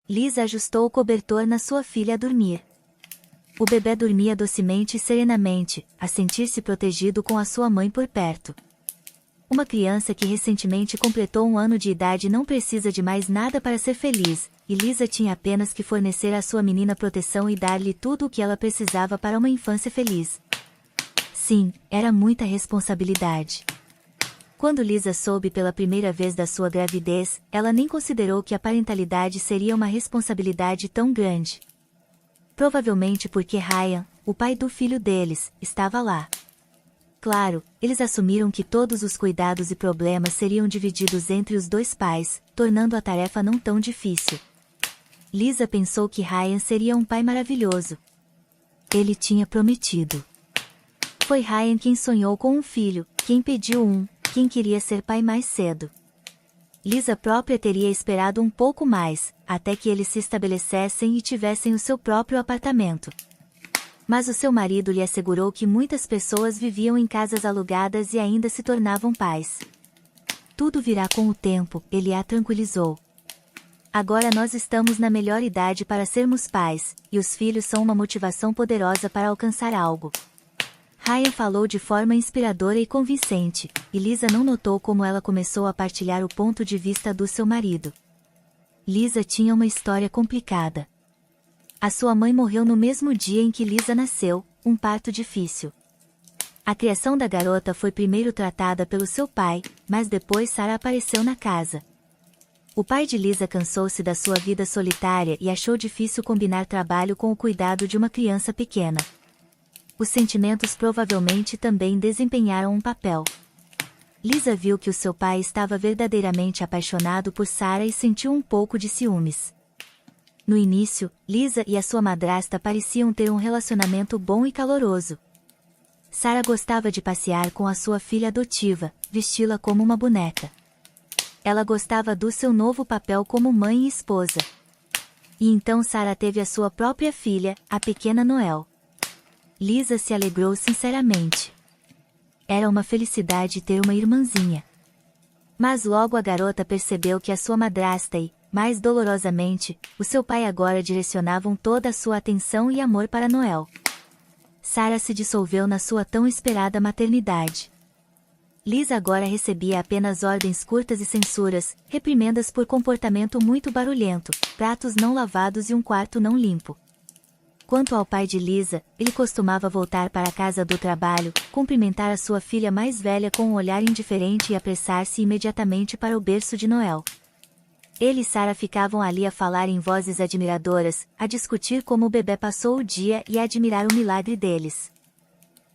Lisa ajustou o cobertor na sua filha a dormir. O bebê dormia docemente e serenamente, a sentir-se protegido com a sua mãe por perto. Uma criança que recentemente completou 1 ano de idade não precisa de mais nada para ser feliz, e Lisa tinha apenas que fornecer à sua menina proteção e dar-lhe tudo o que ela precisava para uma infância feliz. Sim, era muita responsabilidade. Quando Lisa soube pela primeira vez da sua gravidez, ela nem considerou que a parentalidade seria uma responsabilidade tão grande. Provavelmente porque Ryan, o pai do filho deles, estava lá. Claro, eles assumiram que todos os cuidados e problemas seriam divididos entre os dois pais, tornando a tarefa não tão difícil. Lisa pensou que Ryan seria um pai maravilhoso. Ele tinha prometido. Foi Ryan quem sonhou com um filho, quem pediu quem queria ser pai mais cedo. Lisa própria teria esperado um pouco mais, até que eles se estabelecessem e tivessem o seu próprio apartamento. Mas o seu marido lhe assegurou que muitas pessoas viviam em casas alugadas e ainda se tornavam pais. Tudo virá com o tempo, ele a tranquilizou. Agora nós estamos na melhor idade para sermos pais, e os filhos são uma motivação poderosa para alcançar algo. Ryan falou de forma inspiradora e convincente, e Lisa não notou como ela começou a partilhar o ponto de vista do seu marido. Lisa tinha uma história complicada. A sua mãe morreu no mesmo dia em que Lisa nasceu, um parto difícil. A criação da garota foi primeiro tratada pelo seu pai, mas depois Sarah apareceu na casa. O pai de Lisa cansou-se da sua vida solitária e achou difícil combinar trabalho com o cuidado de uma criança pequena. Os sentimentos provavelmente também desempenharam um papel. Lisa viu que o seu pai estava verdadeiramente apaixonado por Sarah e sentiu um pouco de ciúmes. No início, Lisa e a sua madrasta pareciam ter um relacionamento bom e caloroso. Sarah gostava de passear com a sua filha adotiva, vesti-la como uma boneca. Ela gostava do seu novo papel como mãe e esposa. E então Sarah teve a sua própria filha, a pequena Noelle. Lisa se alegrou sinceramente. Era uma felicidade ter uma irmãzinha. Mas logo a garota percebeu que a sua madrasta e, mais dolorosamente, o seu pai agora direcionavam toda a sua atenção e amor para Noelle. Sarah se dissolveu na sua tão esperada maternidade. Lisa agora recebia apenas ordens curtas e censuras, reprimendas por comportamento muito barulhento, pratos não lavados e um quarto não limpo. Quanto ao pai de Lisa, ele costumava voltar para a casa do trabalho, cumprimentar a sua filha mais velha com um olhar indiferente e apressar-se imediatamente para o berço de Noelle. Ele e Sarah ficavam ali a falar em vozes admiradoras, a discutir como o bebê passou o dia e a admirar o milagre deles.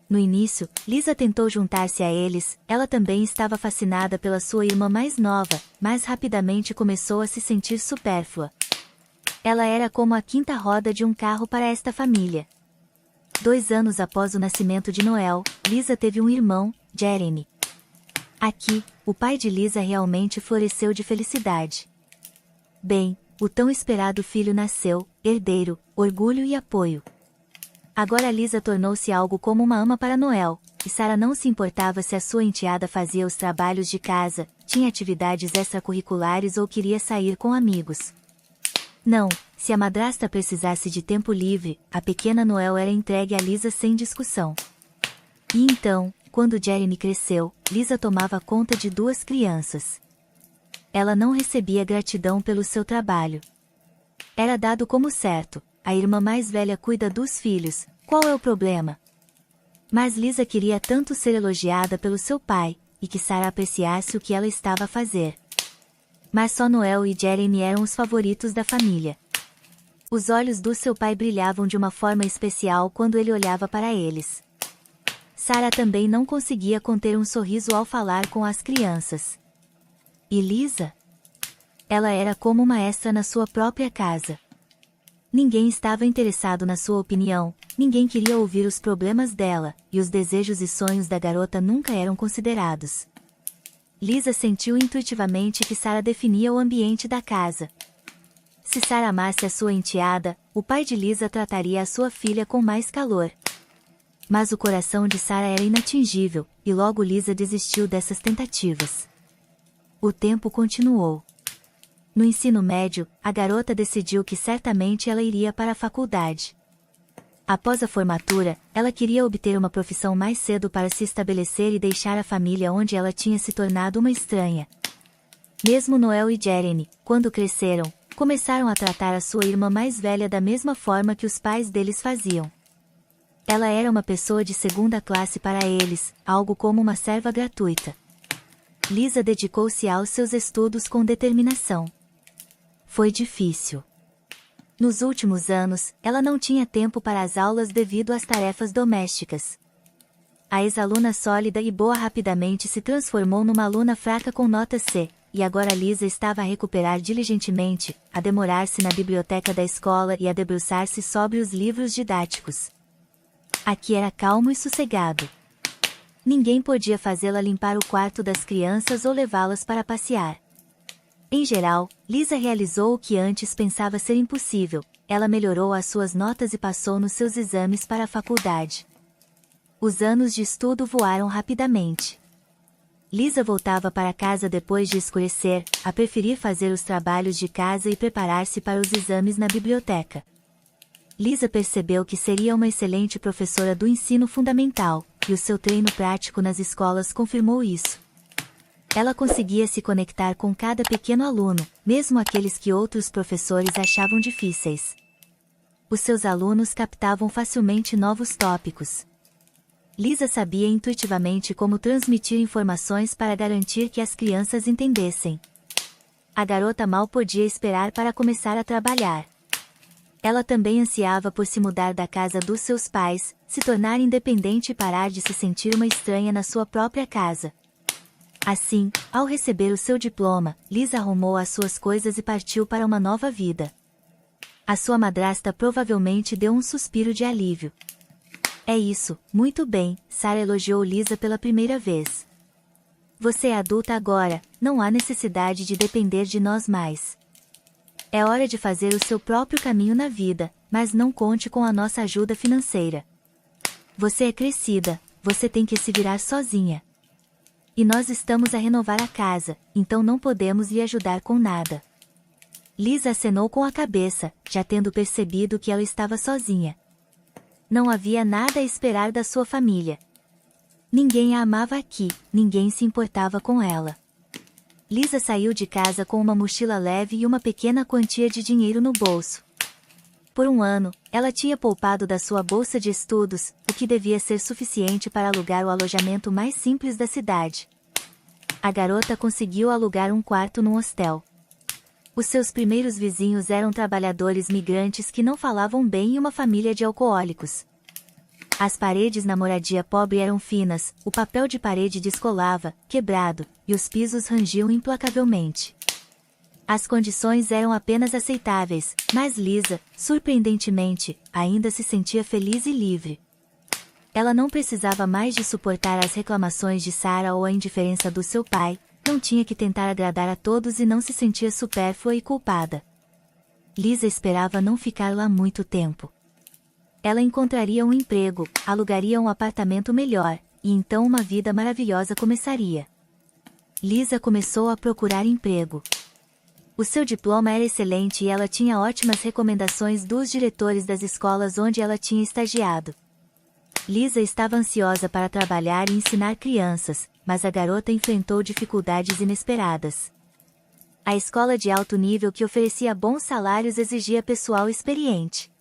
No início, Lisa tentou juntar-se a eles, ela também estava fascinada pela sua irmã mais nova, mas rapidamente começou a se sentir supérflua. Ela era como a quinta roda de um carro para esta família. 2 anos após o nascimento de Noelle, Lisa teve um irmão, Jeremy. Aqui, o pai de Lisa realmente floresceu de felicidade. Bem, o tão esperado filho nasceu, herdeiro, orgulho e apoio. Agora Lisa tornou-se algo como uma ama para Noelle, e Sarah não se importava se a sua enteada fazia os trabalhos de casa, tinha atividades extracurriculares ou queria sair com amigos. Não, se a madrasta precisasse de tempo livre, a pequena Noelle era entregue a Lisa sem discussão. E então, quando Jeremy cresceu, Lisa tomava conta de 2 crianças. Ela não recebia gratidão pelo seu trabalho. Era dado como certo, a irmã mais velha cuida dos filhos, qual é o problema? Mas Lisa queria tanto ser elogiada pelo seu pai, e que Sarah apreciasse o que ela estava a fazer. Mas só Noelle e Jeremy eram os favoritos da família. Os olhos do seu pai brilhavam de uma forma especial quando ele olhava para eles. Sarah também não conseguia conter um sorriso ao falar com as crianças. E Lisa? Ela era como uma extra na sua própria casa. Ninguém estava interessado na sua opinião, ninguém queria ouvir os problemas dela, e os desejos e sonhos da garota nunca eram considerados. Lisa sentiu intuitivamente que Sarah definia o ambiente da casa. Se Sarah amasse a sua enteada, o pai de Lisa trataria a sua filha com mais calor. Mas o coração de Sarah era inatingível, e logo Lisa desistiu dessas tentativas. O tempo continuou. No ensino médio, a garota decidiu que certamente ela iria para a faculdade. Após a formatura, ela queria obter uma profissão mais cedo para se estabelecer e deixar a família onde ela tinha se tornado uma estranha. Mesmo Noel e Jeremy, quando cresceram, começaram a tratar a sua irmã mais velha da mesma forma que os pais deles faziam. Ela era uma pessoa de segunda classe para eles, algo como uma serva gratuita. Lisa dedicou-se aos seus estudos com determinação. Foi difícil. Nos últimos anos, ela não tinha tempo para as aulas devido às tarefas domésticas. A ex-aluna sólida e boa rapidamente se transformou numa aluna fraca com nota C, e agora Lisa estava a recuperar diligentemente, a demorar-se na biblioteca da escola e a debruçar-se sobre os livros didáticos. Aqui era calmo e sossegado. Ninguém podia fazê-la limpar o quarto das crianças ou levá-las para passear. Em geral, Lisa realizou o que antes pensava ser impossível, ela melhorou as suas notas e passou nos seus exames para a faculdade. Os anos de estudo voaram rapidamente. Lisa voltava para casa depois de escurecer, a preferir fazer os trabalhos de casa e preparar-se para os exames na biblioteca. Lisa percebeu que seria uma excelente professora do ensino fundamental, e o seu treino prático nas escolas confirmou isso. Ela conseguia se conectar com cada pequeno aluno, mesmo aqueles que outros professores achavam difíceis. Os seus alunos captavam facilmente novos tópicos. Lisa sabia intuitivamente como transmitir informações para garantir que as crianças entendessem. A garota mal podia esperar para começar a trabalhar. Ela também ansiava por se mudar da casa dos seus pais, se tornar independente e parar de se sentir uma estranha na sua própria casa. Assim, ao receber o seu diploma, Lisa arrumou as suas coisas e partiu para uma nova vida. A sua madrasta provavelmente deu um suspiro de alívio. É isso, muito bem, Sarah elogiou Lisa pela primeira vez. Você é adulta agora, não há necessidade de depender de nós mais. É hora de fazer o seu próprio caminho na vida, mas não conte com a nossa ajuda financeira. Você é crescida, você tem que se virar sozinha. E nós estamos a renovar a casa, então não podemos lhe ajudar com nada. Lisa acenou com a cabeça, já tendo percebido que ela estava sozinha. Não havia nada a esperar da sua família. Ninguém a amava aqui, ninguém se importava com ela. Lisa saiu de casa com uma mochila leve e uma pequena quantia de dinheiro no bolso. Por um ano, ela tinha poupado da sua bolsa de estudos, o que devia ser suficiente para alugar o alojamento mais simples da cidade. A garota conseguiu alugar um quarto num hostel. Os seus primeiros vizinhos eram trabalhadores migrantes que não falavam bem e uma família de alcoólicos. As paredes na moradia pobre eram finas, o papel de parede descolava, quebrado, e os pisos rangiam implacavelmente. As condições eram apenas aceitáveis, mas Lisa, surpreendentemente, ainda se sentia feliz e livre. Ela não precisava mais de suportar as reclamações de Sarah ou a indiferença do seu pai, não tinha que tentar agradar a todos e não se sentia supérflua e culpada. Lisa esperava não ficar lá muito tempo. Ela encontraria um emprego, alugaria um apartamento melhor, e então uma vida maravilhosa começaria. Lisa começou a procurar emprego. O seu diploma era excelente e ela tinha ótimas recomendações dos diretores das escolas onde ela tinha estagiado. Lisa estava ansiosa para trabalhar e ensinar crianças, mas a garota enfrentou dificuldades inesperadas. A escola de alto nível que oferecia bons salários exigia pessoal experiente.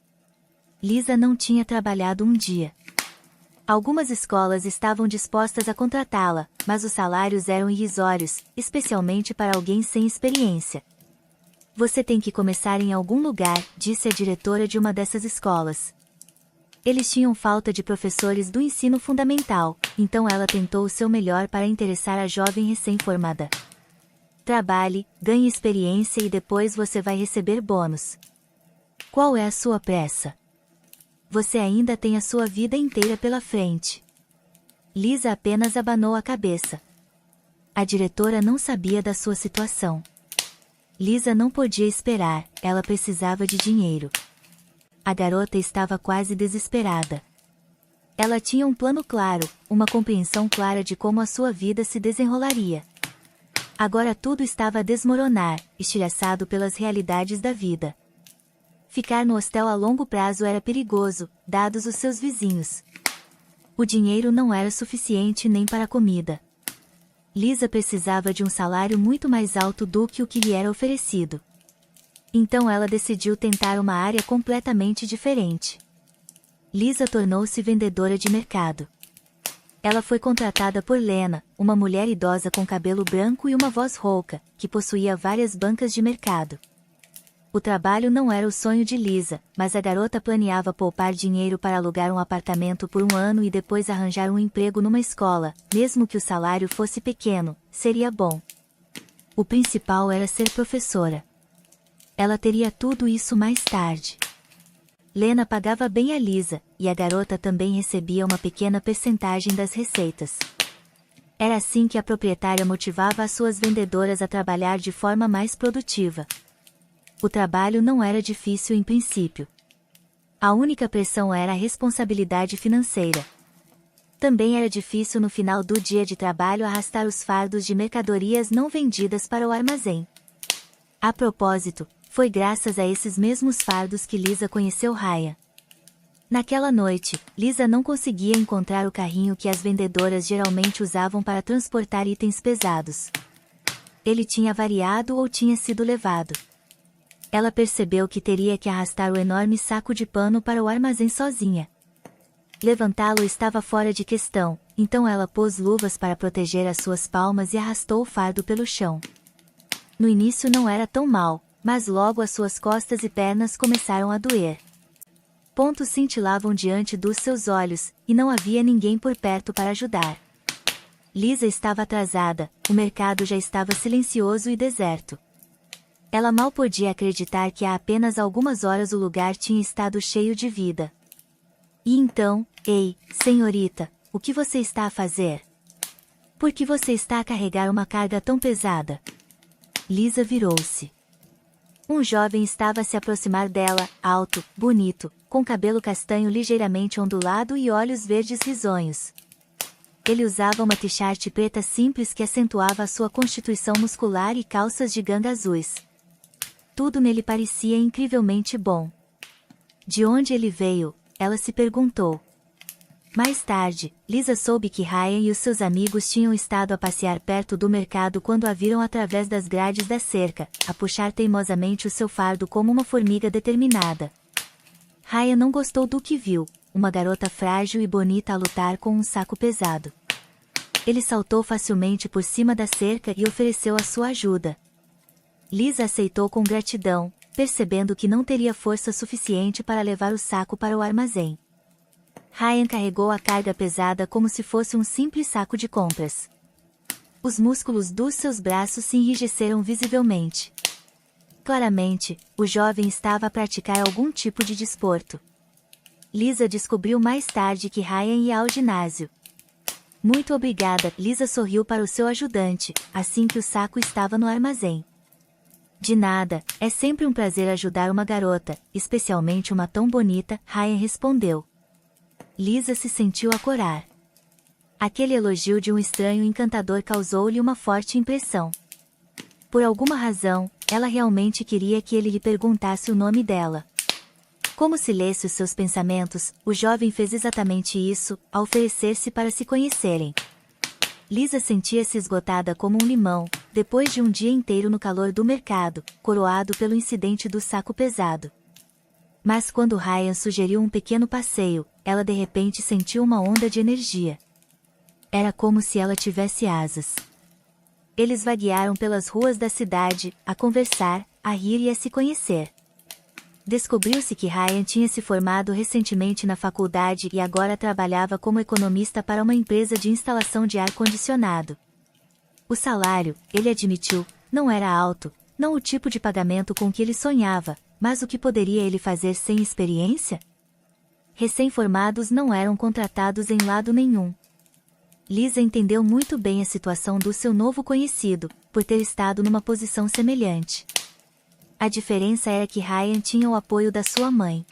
Lisa não tinha trabalhado um dia. Algumas escolas estavam dispostas a contratá-la, mas os salários eram irrisórios, especialmente para alguém sem experiência. Você tem que começar em algum lugar, disse a diretora de uma dessas escolas. Eles tinham falta de professores do ensino fundamental, então ela tentou o seu melhor para interessar a jovem recém-formada. Trabalhe, ganhe experiência e depois você vai receber bônus. Qual é a sua pressa? Você ainda tem a sua vida inteira pela frente. Lisa apenas abanou a cabeça. A diretora não sabia da sua situação. Lisa não podia esperar, ela precisava de dinheiro. A garota estava quase desesperada. Ela tinha um plano claro, uma compreensão clara de como a sua vida se desenrolaria. Agora tudo estava a desmoronar, estilhaçado pelas realidades da vida. Ficar no hostel a longo prazo era perigoso, dados os seus vizinhos. O dinheiro não era suficiente nem para a comida. Lisa precisava de um salário muito mais alto do que o que lhe era oferecido. Então ela decidiu tentar uma área completamente diferente. Lisa tornou-se vendedora de mercado. Ela foi contratada por Lena, uma mulher idosa com cabelo branco e uma voz rouca, que possuía várias bancas de mercado. O trabalho não era o sonho de Lisa, mas a garota planeava poupar dinheiro para alugar um apartamento por um ano e depois arranjar um emprego numa escola, mesmo que o salário fosse pequeno, seria bom. O principal era ser professora. Ela teria tudo isso mais tarde. Lena pagava bem a Lisa, e a garota também recebia uma pequena percentagem das receitas. Era assim que a proprietária motivava as suas vendedoras a trabalhar de forma mais produtiva. O trabalho não era difícil em princípio. A única pressão era a responsabilidade financeira. Também era difícil no final do dia de trabalho arrastar os fardos de mercadorias não vendidas para o armazém. A propósito, foi graças a esses mesmos fardos que Lisa conheceu Ryan. Naquela noite, Lisa não conseguia encontrar o carrinho que as vendedoras geralmente usavam para transportar itens pesados. Ele tinha variado ou tinha sido levado. Ela percebeu que teria que arrastar o enorme saco de pano para o armazém sozinha. Levantá-lo estava fora de questão, então ela pôs luvas para proteger as suas palmas e arrastou o fardo pelo chão. No início não era tão mal, mas logo as suas costas e pernas começaram a doer. Pontos cintilavam diante dos seus olhos, e não havia ninguém por perto para ajudar. Lisa estava atrasada, o mercado já estava silencioso e deserto. Ela mal podia acreditar que há apenas algumas horas o lugar tinha estado cheio de vida. E então, ei, senhorita, o que você está a fazer? Por que você está a carregar uma carga tão pesada? Lisa virou-se. Um jovem estava a se aproximar dela, alto, bonito, com cabelo castanho ligeiramente ondulado e olhos verdes risonhos. Ele usava uma t-shirt preta simples que acentuava a sua constituição muscular e calças de ganga azuis. Tudo nele parecia incrivelmente bom. De onde ele veio? Ela se perguntou. Mais tarde, Lisa soube que Ryan e os seus amigos tinham estado a passear perto do mercado quando a viram através das grades da cerca, a puxar teimosamente o seu fardo como uma formiga determinada. Ryan não gostou do que viu, uma garota frágil e bonita a lutar com um saco pesado. Ele saltou facilmente por cima da cerca e ofereceu a sua ajuda. Lisa aceitou com gratidão, percebendo que não teria força suficiente para levar o saco para o armazém. Ryan carregou a carga pesada como se fosse um simples saco de compras. Os músculos dos seus braços se enrijeceram visivelmente. Claramente, o jovem estava a praticar algum tipo de desporto. Lisa descobriu mais tarde que Ryan ia ao ginásio. Muito obrigada, Lisa sorriu para o seu ajudante, assim que o saco estava no armazém. De nada, é sempre um prazer ajudar uma garota, especialmente uma tão bonita, Ryan respondeu. Lisa se sentiu a corar. Aquele elogio de um estranho encantador causou-lhe uma forte impressão. Por alguma razão, ela realmente queria que ele lhe perguntasse o nome dela. Como se lesse os seus pensamentos, o jovem fez exatamente isso, ao oferecer-se para se conhecerem. Lisa sentia-se esgotada como um limão, depois de um dia inteiro no calor do mercado, coroado pelo incidente do saco pesado. Mas quando Ryan sugeriu um pequeno passeio, ela de repente sentiu uma onda de energia. Era como se ela tivesse asas. Eles vaguearam pelas ruas da cidade, a conversar, a rir e a se conhecer. Descobriu-se que Ryan tinha se formado recentemente na faculdade e agora trabalhava como economista para uma empresa de instalação de ar-condicionado. O salário, ele admitiu, não era alto, não o tipo de pagamento com que ele sonhava, mas o que poderia ele fazer sem experiência? Recém-formados não eram contratados em lado nenhum. Lisa entendeu muito bem a situação do seu novo conhecido, por ter estado numa posição semelhante. A diferença era que Ryan tinha o apoio da sua mãe.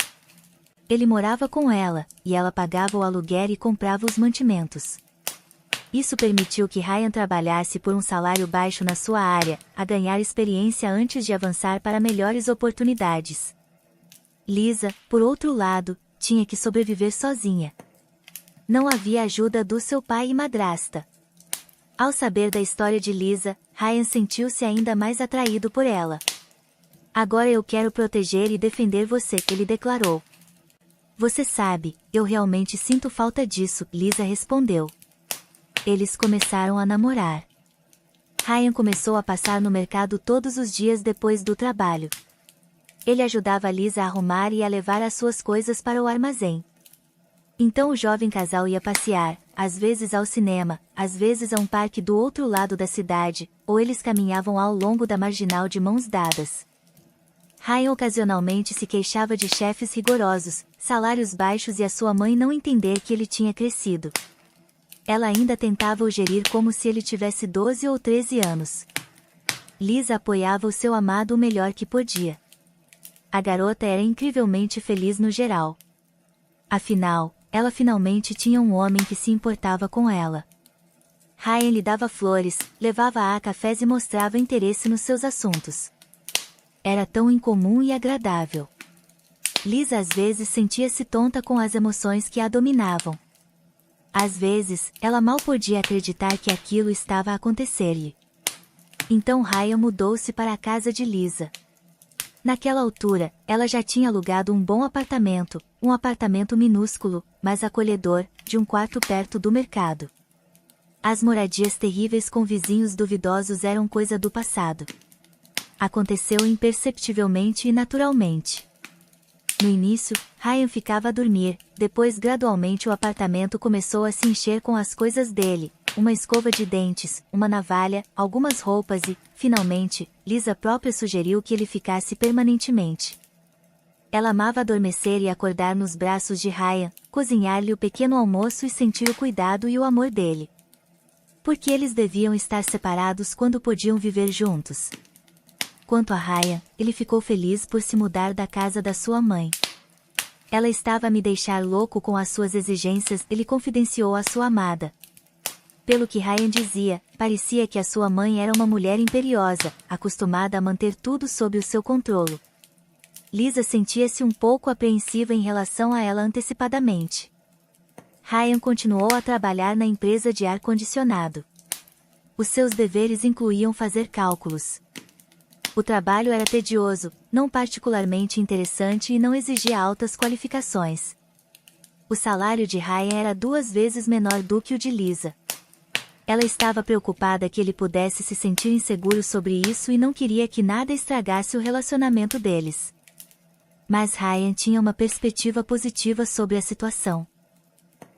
Ele morava com ela, e ela pagava o aluguer e comprava os mantimentos. Isso permitiu que Ryan trabalhasse por um salário baixo na sua área, a ganhar experiência antes de avançar para melhores oportunidades. Lisa, por outro lado, tinha que sobreviver sozinha. Não havia ajuda do seu pai e madrasta. Ao saber da história de Lisa, Ryan sentiu-se ainda mais atraído por ela. Agora eu quero proteger e defender você, ele declarou. Você sabe, eu realmente sinto falta disso, Lisa respondeu. Eles começaram a namorar. Ryan começou a passar no mercado todos os dias depois do trabalho. Ele ajudava Lisa a arrumar e a levar as suas coisas para o armazém. Então o jovem casal ia passear, às vezes ao cinema, às vezes a um parque do outro lado da cidade, ou eles caminhavam ao longo da marginal de mãos dadas. Ryan ocasionalmente se queixava de chefes rigorosos, salários baixos e a sua mãe não entender que ele tinha crescido. Ela ainda tentava o gerir como se ele tivesse 12 ou 13 anos. Lisa apoiava o seu amado o melhor que podia. A garota era incrivelmente feliz no geral. Afinal, ela finalmente tinha um homem que se importava com ela. Ryan lhe dava flores, levava-a a cafés e mostrava interesse nos seus assuntos. Era tão incomum e agradável. Lisa às vezes sentia-se tonta com as emoções que a dominavam. Às vezes, ela mal podia acreditar que aquilo estava a acontecer-lhe. Então Ryan mudou-se para a casa de Lisa. Naquela altura, ela já tinha alugado um bom apartamento, um apartamento minúsculo, mas acolhedor, de um quarto perto do mercado. As moradias terríveis com vizinhos duvidosos eram coisa do passado. Aconteceu imperceptivelmente e naturalmente. No início, Ryan ficava a dormir, depois gradualmente o apartamento começou a se encher com as coisas dele, uma escova de dentes, uma navalha, algumas roupas e, finalmente, Lisa própria sugeriu que ele ficasse permanentemente. Ela amava adormecer e acordar nos braços de Ryan, cozinhar-lhe o pequeno almoço e sentir o cuidado e o amor dele. Porque eles deviam estar separados quando podiam viver juntos. Quanto a Ryan, ele ficou feliz por se mudar da casa da sua mãe. Ela estava a me deixar louco com as suas exigências, ele confidenciou à sua amada. Pelo que Ryan dizia, parecia que a sua mãe era uma mulher imperiosa, acostumada a manter tudo sob o seu controle. Lisa sentia-se um pouco apreensiva em relação a ela antecipadamente. Ryan continuou a trabalhar na empresa de ar-condicionado. Os seus deveres incluíam fazer cálculos. O trabalho era tedioso, não particularmente interessante e não exigia altas qualificações. O salário de Ryan era 2 vezes menor do que o de Lisa. Ela estava preocupada que ele pudesse se sentir inseguro sobre isso e não queria que nada estragasse o relacionamento deles. Mas Ryan tinha uma perspectiva positiva sobre a situação.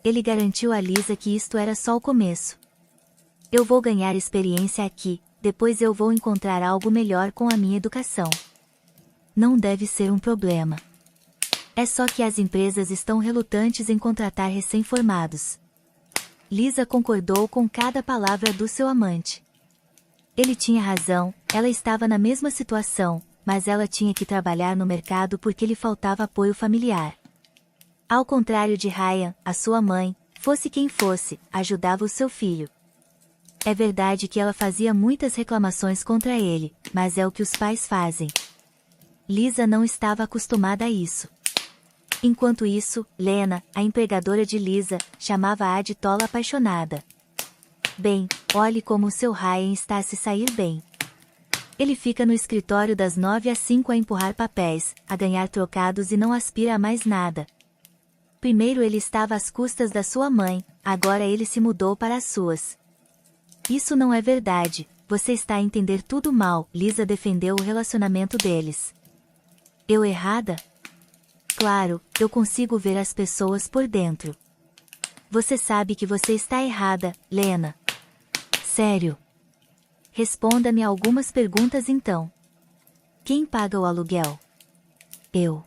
Ele garantiu a Lisa que isto era só o começo. Eu vou ganhar experiência aqui, depois eu vou encontrar algo melhor com a minha educação. Não deve ser um problema. É só que as empresas estão relutantes em contratar recém-formados. Lisa concordou com cada palavra do seu amante. Ele tinha razão, ela estava na mesma situação, mas ela tinha que trabalhar no mercado porque lhe faltava apoio familiar. Ao contrário de Ryan, a sua mãe, fosse quem fosse, ajudava o seu filho. É verdade que ela fazia muitas reclamações contra ele, mas é o que os pais fazem. Lisa não estava acostumada a isso. Enquanto isso, Lena, a empregadora de Lisa, chamava-a de tola apaixonada. Bem, olhe como o seu Ryan está a se sair bem. Ele fica no escritório das 9 às 5 a empurrar papéis, a ganhar trocados e não aspira a mais nada. Primeiro ele estava às custas da sua mãe, agora ele se mudou para as suas. Isso não é verdade, você está a entender tudo mal, Lisa defendeu o relacionamento deles. Eu errada? Claro, eu consigo ver as pessoas por dentro. Você sabe que você está errada, Lena. Sério. Responda-me algumas perguntas então. Quem paga o aluguel? Eu.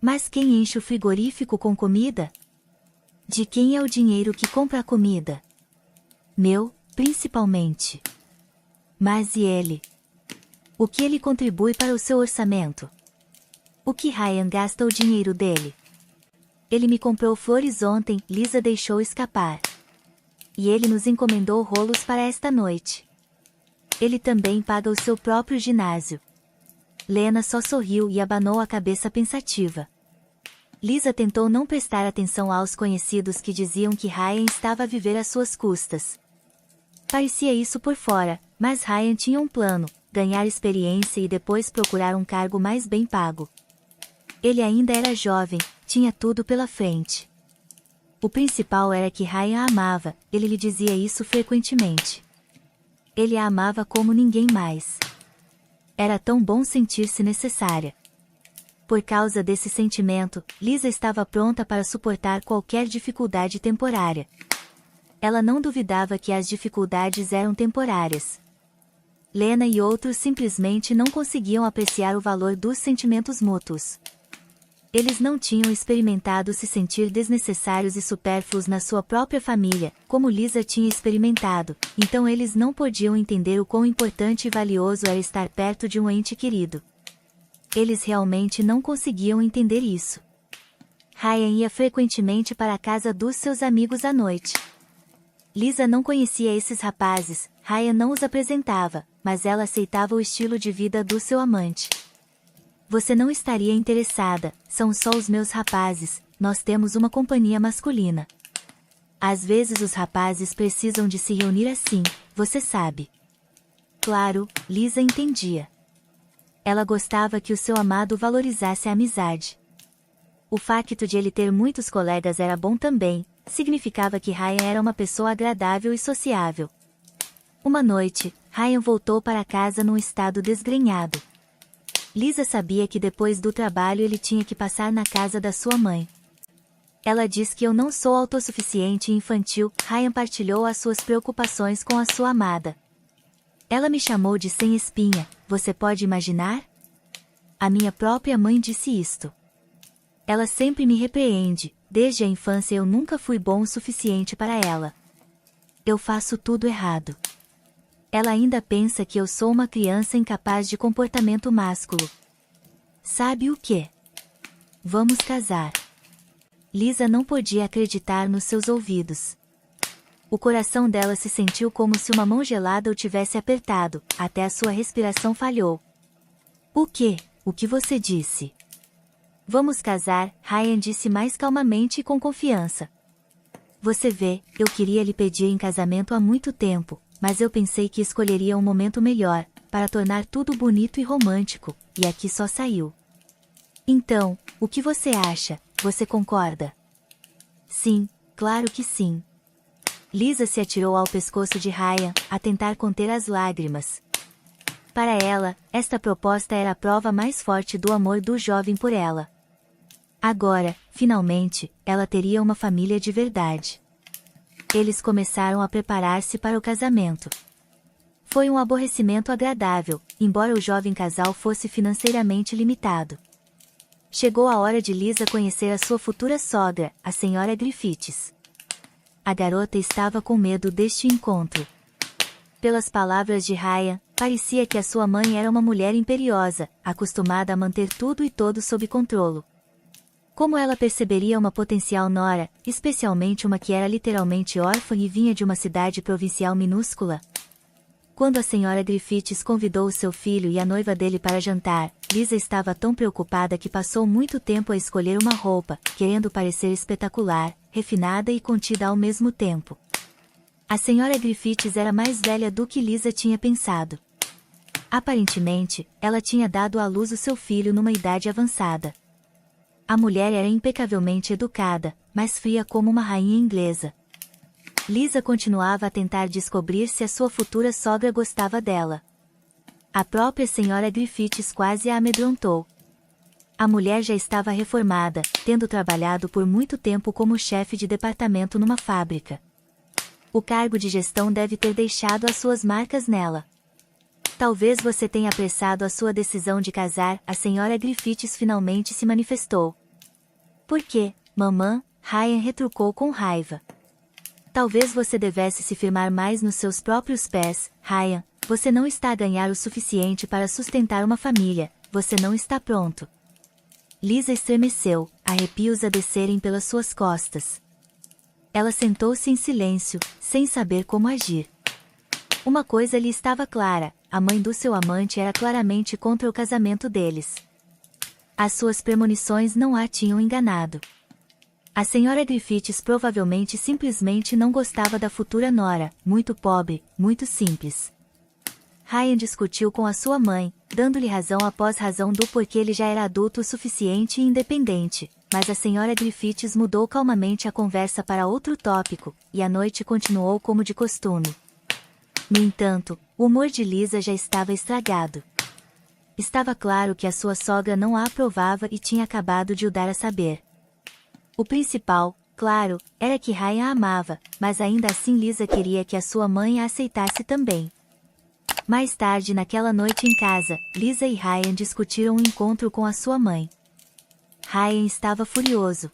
Mas quem enche o frigorífico com comida? De quem é o dinheiro que compra a comida? Meu, principalmente. Mas e ele? O que ele contribui para o seu orçamento? O que Ryan gasta o dinheiro dele? Ele me comprou flores ontem, Lisa deixou escapar. e ele nos encomendou rolos para esta noite. Ele também paga o seu próprio ginásio. Lena só sorriu e abanou a cabeça pensativa. Lisa tentou não prestar atenção aos conhecidos que diziam que Ryan estava a viver às suas custas. Parecia isso por fora, mas Ryan tinha um plano: ganhar experiência e depois procurar um cargo mais bem pago. Ele ainda era jovem, tinha tudo pela frente. O principal era que Ryan a amava, ele lhe dizia isso frequentemente. Ele a amava como ninguém mais. Era tão bom sentir-se necessária. Por causa desse sentimento, Lisa estava pronta para suportar qualquer dificuldade temporária. Ela não duvidava que as dificuldades eram temporárias. Lena e outros simplesmente não conseguiam apreciar o valor dos sentimentos mútuos. Eles não tinham experimentado se sentir desnecessários e supérfluos na sua própria família, como Lisa tinha experimentado, então eles não podiam entender o quão importante e valioso era estar perto de um ente querido. Eles realmente não conseguiam entender isso. Ryan ia frequentemente para a casa dos seus amigos à noite. Lisa não conhecia esses rapazes, Ryan não os apresentava, mas ela aceitava o estilo de vida do seu amante. Você não estaria interessada, são só os meus rapazes, nós temos uma companhia masculina. Às vezes os rapazes precisam de se reunir assim, você sabe. Claro, Lisa entendia. Ela gostava que o seu amado valorizasse a amizade. O facto de ele ter muitos colegas era bom também, significava que Ryan era uma pessoa agradável e sociável. Uma noite, Ryan voltou para casa num estado desgrenhado. Lisa sabia que depois do trabalho ele tinha que passar na casa da sua mãe. Ela diz que eu não sou autossuficiente e infantil, Ryan partilhou as suas preocupações com a sua amada. Ela me chamou de sem espinha, você pode imaginar? A minha própria mãe disse isto. Ela sempre me repreende, desde a infância eu nunca fui bom o suficiente para ela. Eu faço tudo errado. Ela ainda pensa que eu sou uma criança incapaz de comportamento másculo. Sabe o que? Vamos casar. Lisa não podia acreditar nos seus ouvidos. O coração dela se sentiu como se uma mão gelada o tivesse apertado, até a sua respiração falhou. O quê? O que você disse? Vamos casar, Ryan disse mais calmamente e com confiança. Você vê, eu queria lhe pedir em casamento há muito tempo, mas eu pensei que escolheria um momento melhor, para tornar tudo bonito e romântico, e aqui só saiu. Então, o que você acha? Você concorda? Sim, claro que sim. Lisa se atirou ao pescoço de Ryan, a tentar conter as lágrimas. Para ela, esta proposta era a prova mais forte do amor do jovem por ela. Agora, finalmente, ela teria uma família de verdade. Eles começaram a preparar-se para o casamento. Foi um aborrecimento agradável, embora o jovem casal fosse financeiramente limitado. Chegou a hora de Lisa conhecer a sua futura sogra, a senhora Griffiths. A garota estava com medo deste encontro. Pelas palavras de Ryan, parecia que a sua mãe era uma mulher imperiosa, acostumada a manter tudo e todos sob controle. Como ela perceberia uma potencial nora, especialmente uma que era literalmente órfã e vinha de uma cidade provincial minúscula? Quando a senhora Griffiths convidou o seu filho e a noiva dele para jantar, Lisa estava tão preocupada que passou muito tempo a escolher uma roupa, querendo parecer espetacular, refinada e contida ao mesmo tempo. A senhora Griffiths era mais velha do que Lisa tinha pensado. Aparentemente, ela tinha dado à luz o seu filho numa idade avançada. A mulher era impecavelmente educada, mas fria como uma rainha inglesa. Lisa continuava a tentar descobrir se a sua futura sogra gostava dela. A própria senhora Griffiths quase a amedrontou. A mulher já estava reformada, tendo trabalhado por muito tempo como chefe de departamento numa fábrica. O cargo de gestão deve ter deixado as suas marcas nela. Talvez você tenha apressado a sua decisão de casar, a senhora Griffiths finalmente se manifestou. Por quê, mamã? Ryan retrucou com raiva. Talvez você devesse se firmar mais nos seus próprios pés, Ryan, você não está a ganhar o suficiente para sustentar uma família, você não está pronto. Lisa estremeceu, arrepios a descerem pelas suas costas. Ela sentou-se em silêncio, sem saber como agir. Uma coisa lhe estava clara: a mãe do seu amante era claramente contra o casamento deles. As suas premonições não a tinham enganado. A senhora Griffiths provavelmente simplesmente não gostava da futura nora, muito pobre, muito simples. Ryan discutiu com a sua mãe, dando-lhe razão após razão do porquê ele já era adulto o suficiente e independente, mas a senhora Griffiths mudou calmamente a conversa para outro tópico, e a noite continuou como de costume. No entanto, o humor de Lisa já estava estragado. Estava claro que a sua sogra não a aprovava e tinha acabado de o dar a saber. O principal, claro, era que Ryan a amava, mas ainda assim Lisa queria que a sua mãe a aceitasse também. Mais tarde naquela noite em casa, Lisa e Ryan discutiram um encontro com a sua mãe. Ryan estava furioso.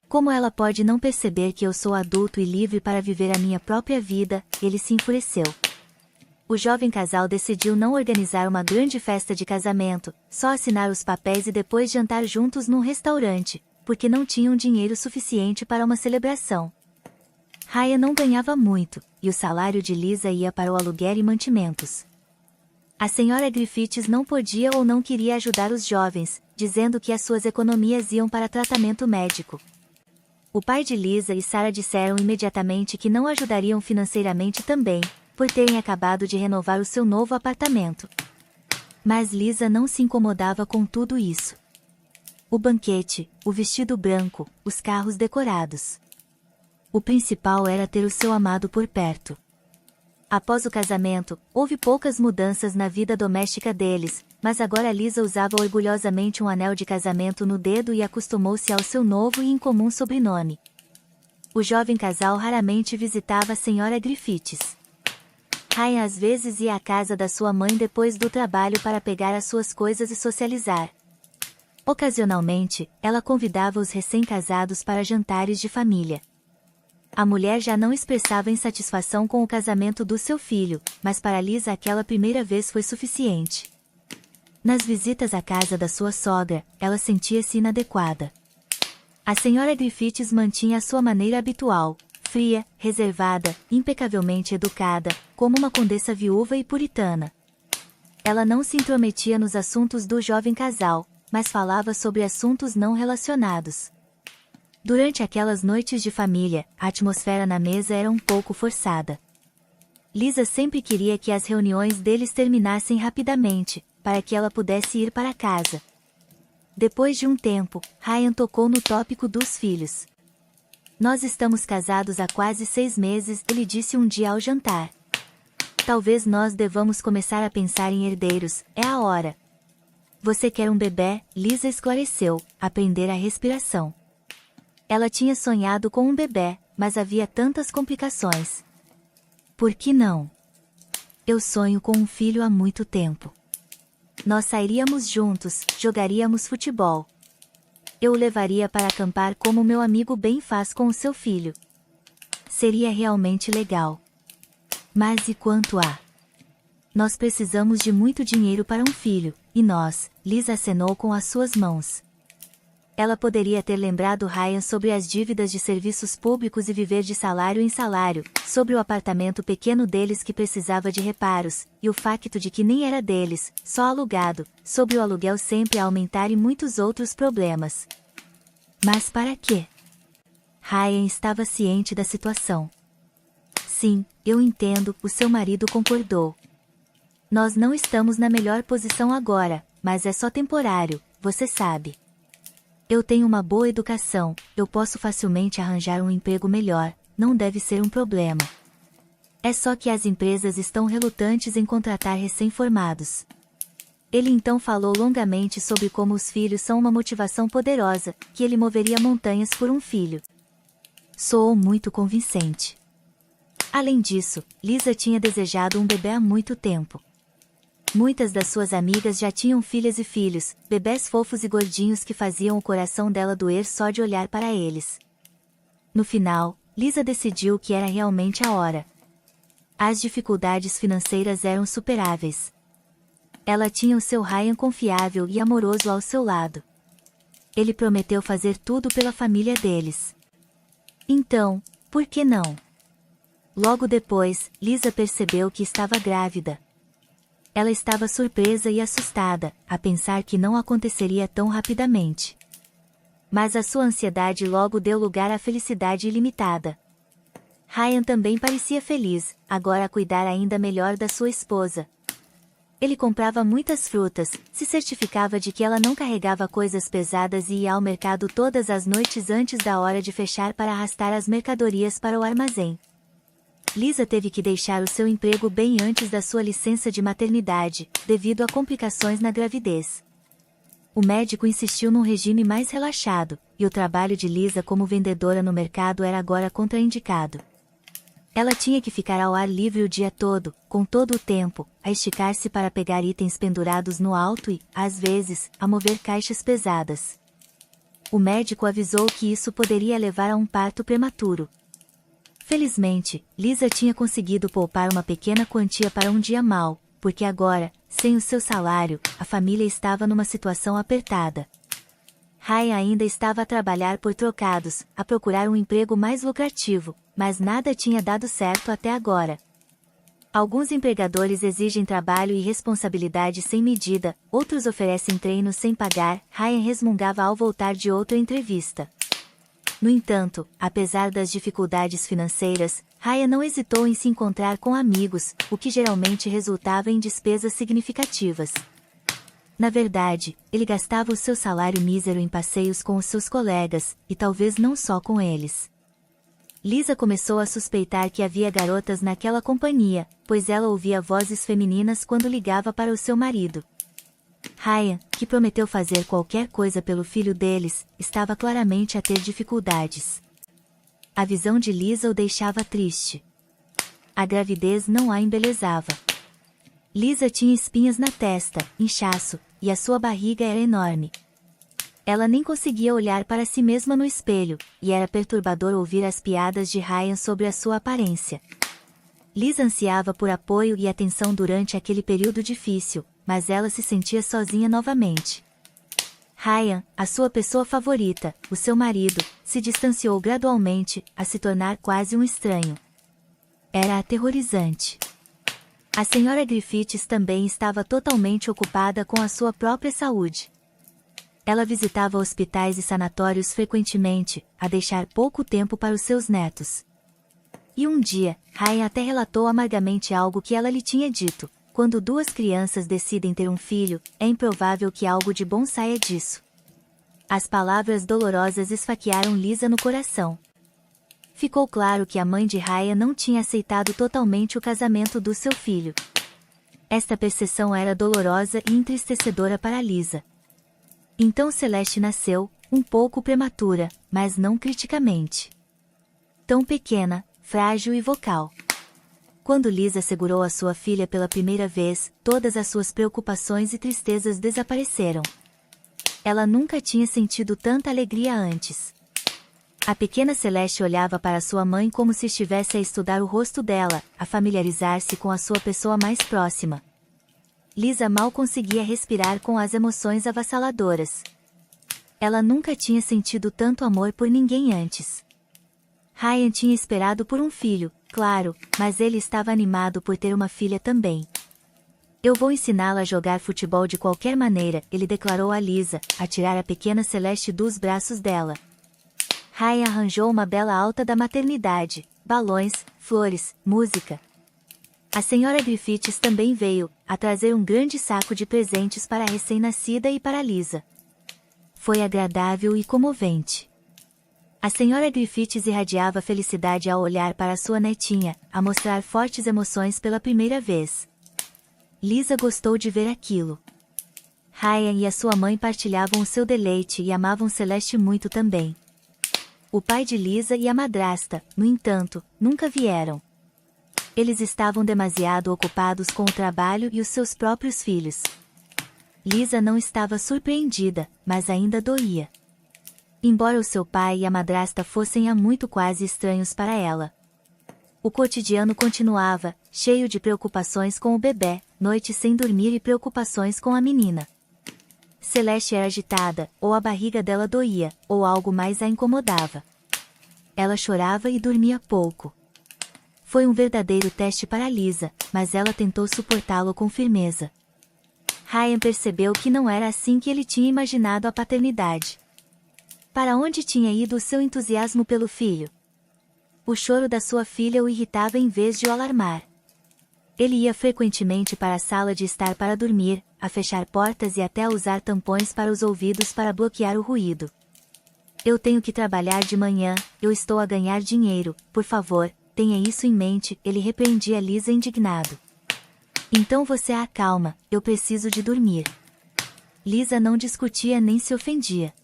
Como ela pode não perceber que eu sou adulto e livre para viver a minha própria vida? Ele se enfureceu. O jovem casal decidiu não organizar uma grande festa de casamento, só assinar os papéis e depois jantar juntos num restaurante, porque não tinham dinheiro suficiente para uma celebração. Ryan não ganhava muito, e o salário de Lisa ia para o aluguer e mantimentos. A senhora Griffiths não podia ou não queria ajudar os jovens, dizendo que as suas economias iam para tratamento médico. O pai de Lisa e Sarah disseram imediatamente que não ajudariam financeiramente também, por terem acabado de renovar o seu novo apartamento. Mas Lisa não se incomodava com tudo isso. O banquete, o vestido branco, os carros decorados. O principal era ter o seu amado por perto. Após o casamento, houve poucas mudanças na vida doméstica deles, mas agora Lisa usava orgulhosamente um anel de casamento no dedo e acostumou-se ao seu novo e incomum sobrenome. O jovem casal raramente visitava a senhora Griffiths. Ryan às vezes ia à casa da sua mãe depois do trabalho para pegar as suas coisas e socializar. Ocasionalmente, ela convidava os recém-casados para jantares de família. A mulher já não expressava insatisfação com o casamento do seu filho, mas para Lisa aquela primeira vez foi suficiente. Nas visitas à casa da sua sogra, ela sentia-se inadequada. A senhora Griffiths mantinha a sua maneira habitual, fria, reservada, impecavelmente educada, como uma condessa viúva e puritana. Ela não se intrometia nos assuntos do jovem casal, mas falava sobre assuntos não relacionados. Durante aquelas noites de família, a atmosfera na mesa era um pouco forçada. Lisa sempre queria que as reuniões deles terminassem rapidamente, para que ela pudesse ir para casa. Depois de um tempo, Ryan tocou no tópico dos filhos. Nós estamos casados há quase 6 meses, ele disse um dia ao jantar. Talvez nós devamos começar a pensar em herdeiros, é a hora. Você quer um bebê? Lisa esclareceu, aprender a respiração. Ela tinha sonhado com um bebê, mas havia tantas complicações. Por que não? Eu sonho com um filho há muito tempo. Nós sairíamos juntos, jogaríamos futebol. Eu o levaria para acampar como meu amigo Ben faz com o seu filho. Seria realmente legal. Mas e quanto a? Nós precisamos de muito dinheiro para um filho, e nós, Lisa acenou com as suas mãos. Ela poderia ter lembrado Ryan sobre as dívidas de serviços públicos e viver de salário em salário, sobre o apartamento pequeno deles que precisava de reparos, e o facto de que nem era deles, só alugado, sobre o aluguel sempre a aumentar e muitos outros problemas. Mas para quê? Ryan estava ciente da situação. Sim, eu entendo, o seu marido concordou. Nós não estamos na melhor posição agora, mas é só temporário, você sabe. Eu tenho uma boa educação, eu posso facilmente arranjar um emprego melhor, não deve ser um problema. É só que as empresas estão relutantes em contratar recém-formados. Ele então falou longamente sobre como os filhos são uma motivação poderosa, que ele moveria montanhas por um filho. Soou muito convincente. Além disso, Lisa tinha desejado um bebê há muito tempo. Muitas das suas amigas já tinham filhas e filhos, bebés fofos e gordinhos que faziam o coração dela doer só de olhar para eles. No final, Lisa decidiu que era realmente a hora. As dificuldades financeiras eram superáveis. Ela tinha o seu Ryan confiável e amoroso ao seu lado. Ele prometeu fazer tudo pela família deles. Então, por que não? Logo depois, Lisa percebeu que estava grávida. Ela estava surpresa e assustada, a pensar que não aconteceria tão rapidamente. Mas a sua ansiedade logo deu lugar à felicidade ilimitada. Ryan também parecia feliz, agora a cuidar ainda melhor da sua esposa. Ele comprava muitas frutas, se certificava de que ela não carregava coisas pesadas e ia ao mercado todas as noites antes da hora de fechar para arrastar as mercadorias para o armazém. Lisa teve que deixar o seu emprego bem antes da sua licença de maternidade, devido a complicações na gravidez. O médico insistiu num regime mais relaxado, e o trabalho de Lisa como vendedora no mercado era agora contraindicado. Ela tinha que ficar ao ar livre o dia todo, com todo o tempo, a esticar-se para pegar itens pendurados no alto e, às vezes, a mover caixas pesadas. O médico avisou que isso poderia levar a um parto prematuro. Felizmente, Lisa tinha conseguido poupar uma pequena quantia para um dia mau, porque agora, sem o seu salário, a família estava numa situação apertada. Ryan ainda estava a trabalhar por trocados, a procurar um emprego mais lucrativo, mas nada tinha dado certo até agora. Alguns empregadores exigem trabalho e responsabilidade sem medida, outros oferecem treinos sem pagar. Ryan resmungava ao voltar de outra entrevista. No entanto, apesar das dificuldades financeiras, Ryan não hesitou em se encontrar com amigos, o que geralmente resultava em despesas significativas. Na verdade, ele gastava o seu salário mísero em passeios com os seus colegas, e talvez não só com eles. Lisa começou a suspeitar que havia garotas naquela companhia, pois ela ouvia vozes femininas quando ligava para o seu marido. Ryan, que prometeu fazer qualquer coisa pelo filho deles, estava claramente a ter dificuldades. A visão de Lisa o deixava triste. A gravidez não a embelezava. Lisa tinha espinhas na testa, inchaço, e a sua barriga era enorme. Ela nem conseguia olhar para si mesma no espelho, e era perturbador ouvir as piadas de Ryan sobre a sua aparência. Lisa ansiava por apoio e atenção durante aquele período difícil, mas ela se sentia sozinha novamente. Ryan, a sua pessoa favorita, o seu marido, se distanciou gradualmente, a se tornar quase um estranho. Era aterrorizante. A senhora Griffiths também estava totalmente ocupada com a sua própria saúde. Ela visitava hospitais e sanatórios frequentemente, a deixar pouco tempo para os seus netos. E um dia, Ryan até relatou amargamente algo que ela lhe tinha dito: quando duas crianças decidem ter um filho, é improvável que algo de bom saia disso. As palavras dolorosas esfaquearam Lisa no coração. Ficou claro que a mãe de Ryan não tinha aceitado totalmente o casamento do seu filho. Esta percepção era dolorosa e entristecedora para Lisa. Então Celeste nasceu, um pouco prematura, mas não criticamente. Tão pequena, frágil e vocal. Quando Lisa segurou a sua filha pela primeira vez, todas as suas preocupações e tristezas desapareceram. Ela nunca tinha sentido tanta alegria antes. A pequena Celeste olhava para sua mãe como se estivesse a estudar o rosto dela, a familiarizar-se com a sua pessoa mais próxima. Lisa mal conseguia respirar com as emoções avassaladoras. Ela nunca tinha sentido tanto amor por ninguém antes. Ryan tinha esperado por um filho, claro, mas ele estava animado por ter uma filha também. Eu vou ensiná-la a jogar futebol de qualquer maneira, ele declarou a Lisa, a tirar a pequena Celeste dos braços dela. Ryan arranjou uma bela alta da maternidade, balões, flores, música. A senhora Griffiths também veio, a trazer um grande saco de presentes para a recém-nascida e para Lisa. Foi agradável e comovente. A senhora Griffiths irradiava felicidade ao olhar para sua netinha, a mostrar fortes emoções pela primeira vez. Lisa gostou de ver aquilo. Ryan e a sua mãe partilhavam o seu deleite e amavam Celeste muito também. O pai de Lisa e a madrasta, no entanto, nunca vieram. Eles estavam demasiado ocupados com o trabalho e os seus próprios filhos. Lisa não estava surpreendida, mas ainda doía. Embora o seu pai e a madrasta fossem há muito quase estranhos para ela. O cotidiano continuava, cheio de preocupações com o bebê, noites sem dormir e preocupações com a menina. Celeste era agitada, ou a barriga dela doía, ou algo mais a incomodava. ela chorava e dormia pouco. Foi um verdadeiro teste para Lisa, mas ela tentou suportá-lo com firmeza. Ryan percebeu que não era assim que ele tinha imaginado a paternidade. Para onde tinha ido o seu entusiasmo pelo filho? O choro da sua filha o irritava em vez de o alarmar. Ele ia frequentemente para a sala de estar para dormir, a fechar portas e até a usar tampões para os ouvidos para bloquear o ruído. Eu tenho que trabalhar de manhã, eu estou a ganhar dinheiro, por favor, tenha isso em mente, ele repreendia Lisa indignado. Então você a acalma, eu preciso de dormir. Lisa não discutia nem se ofendia.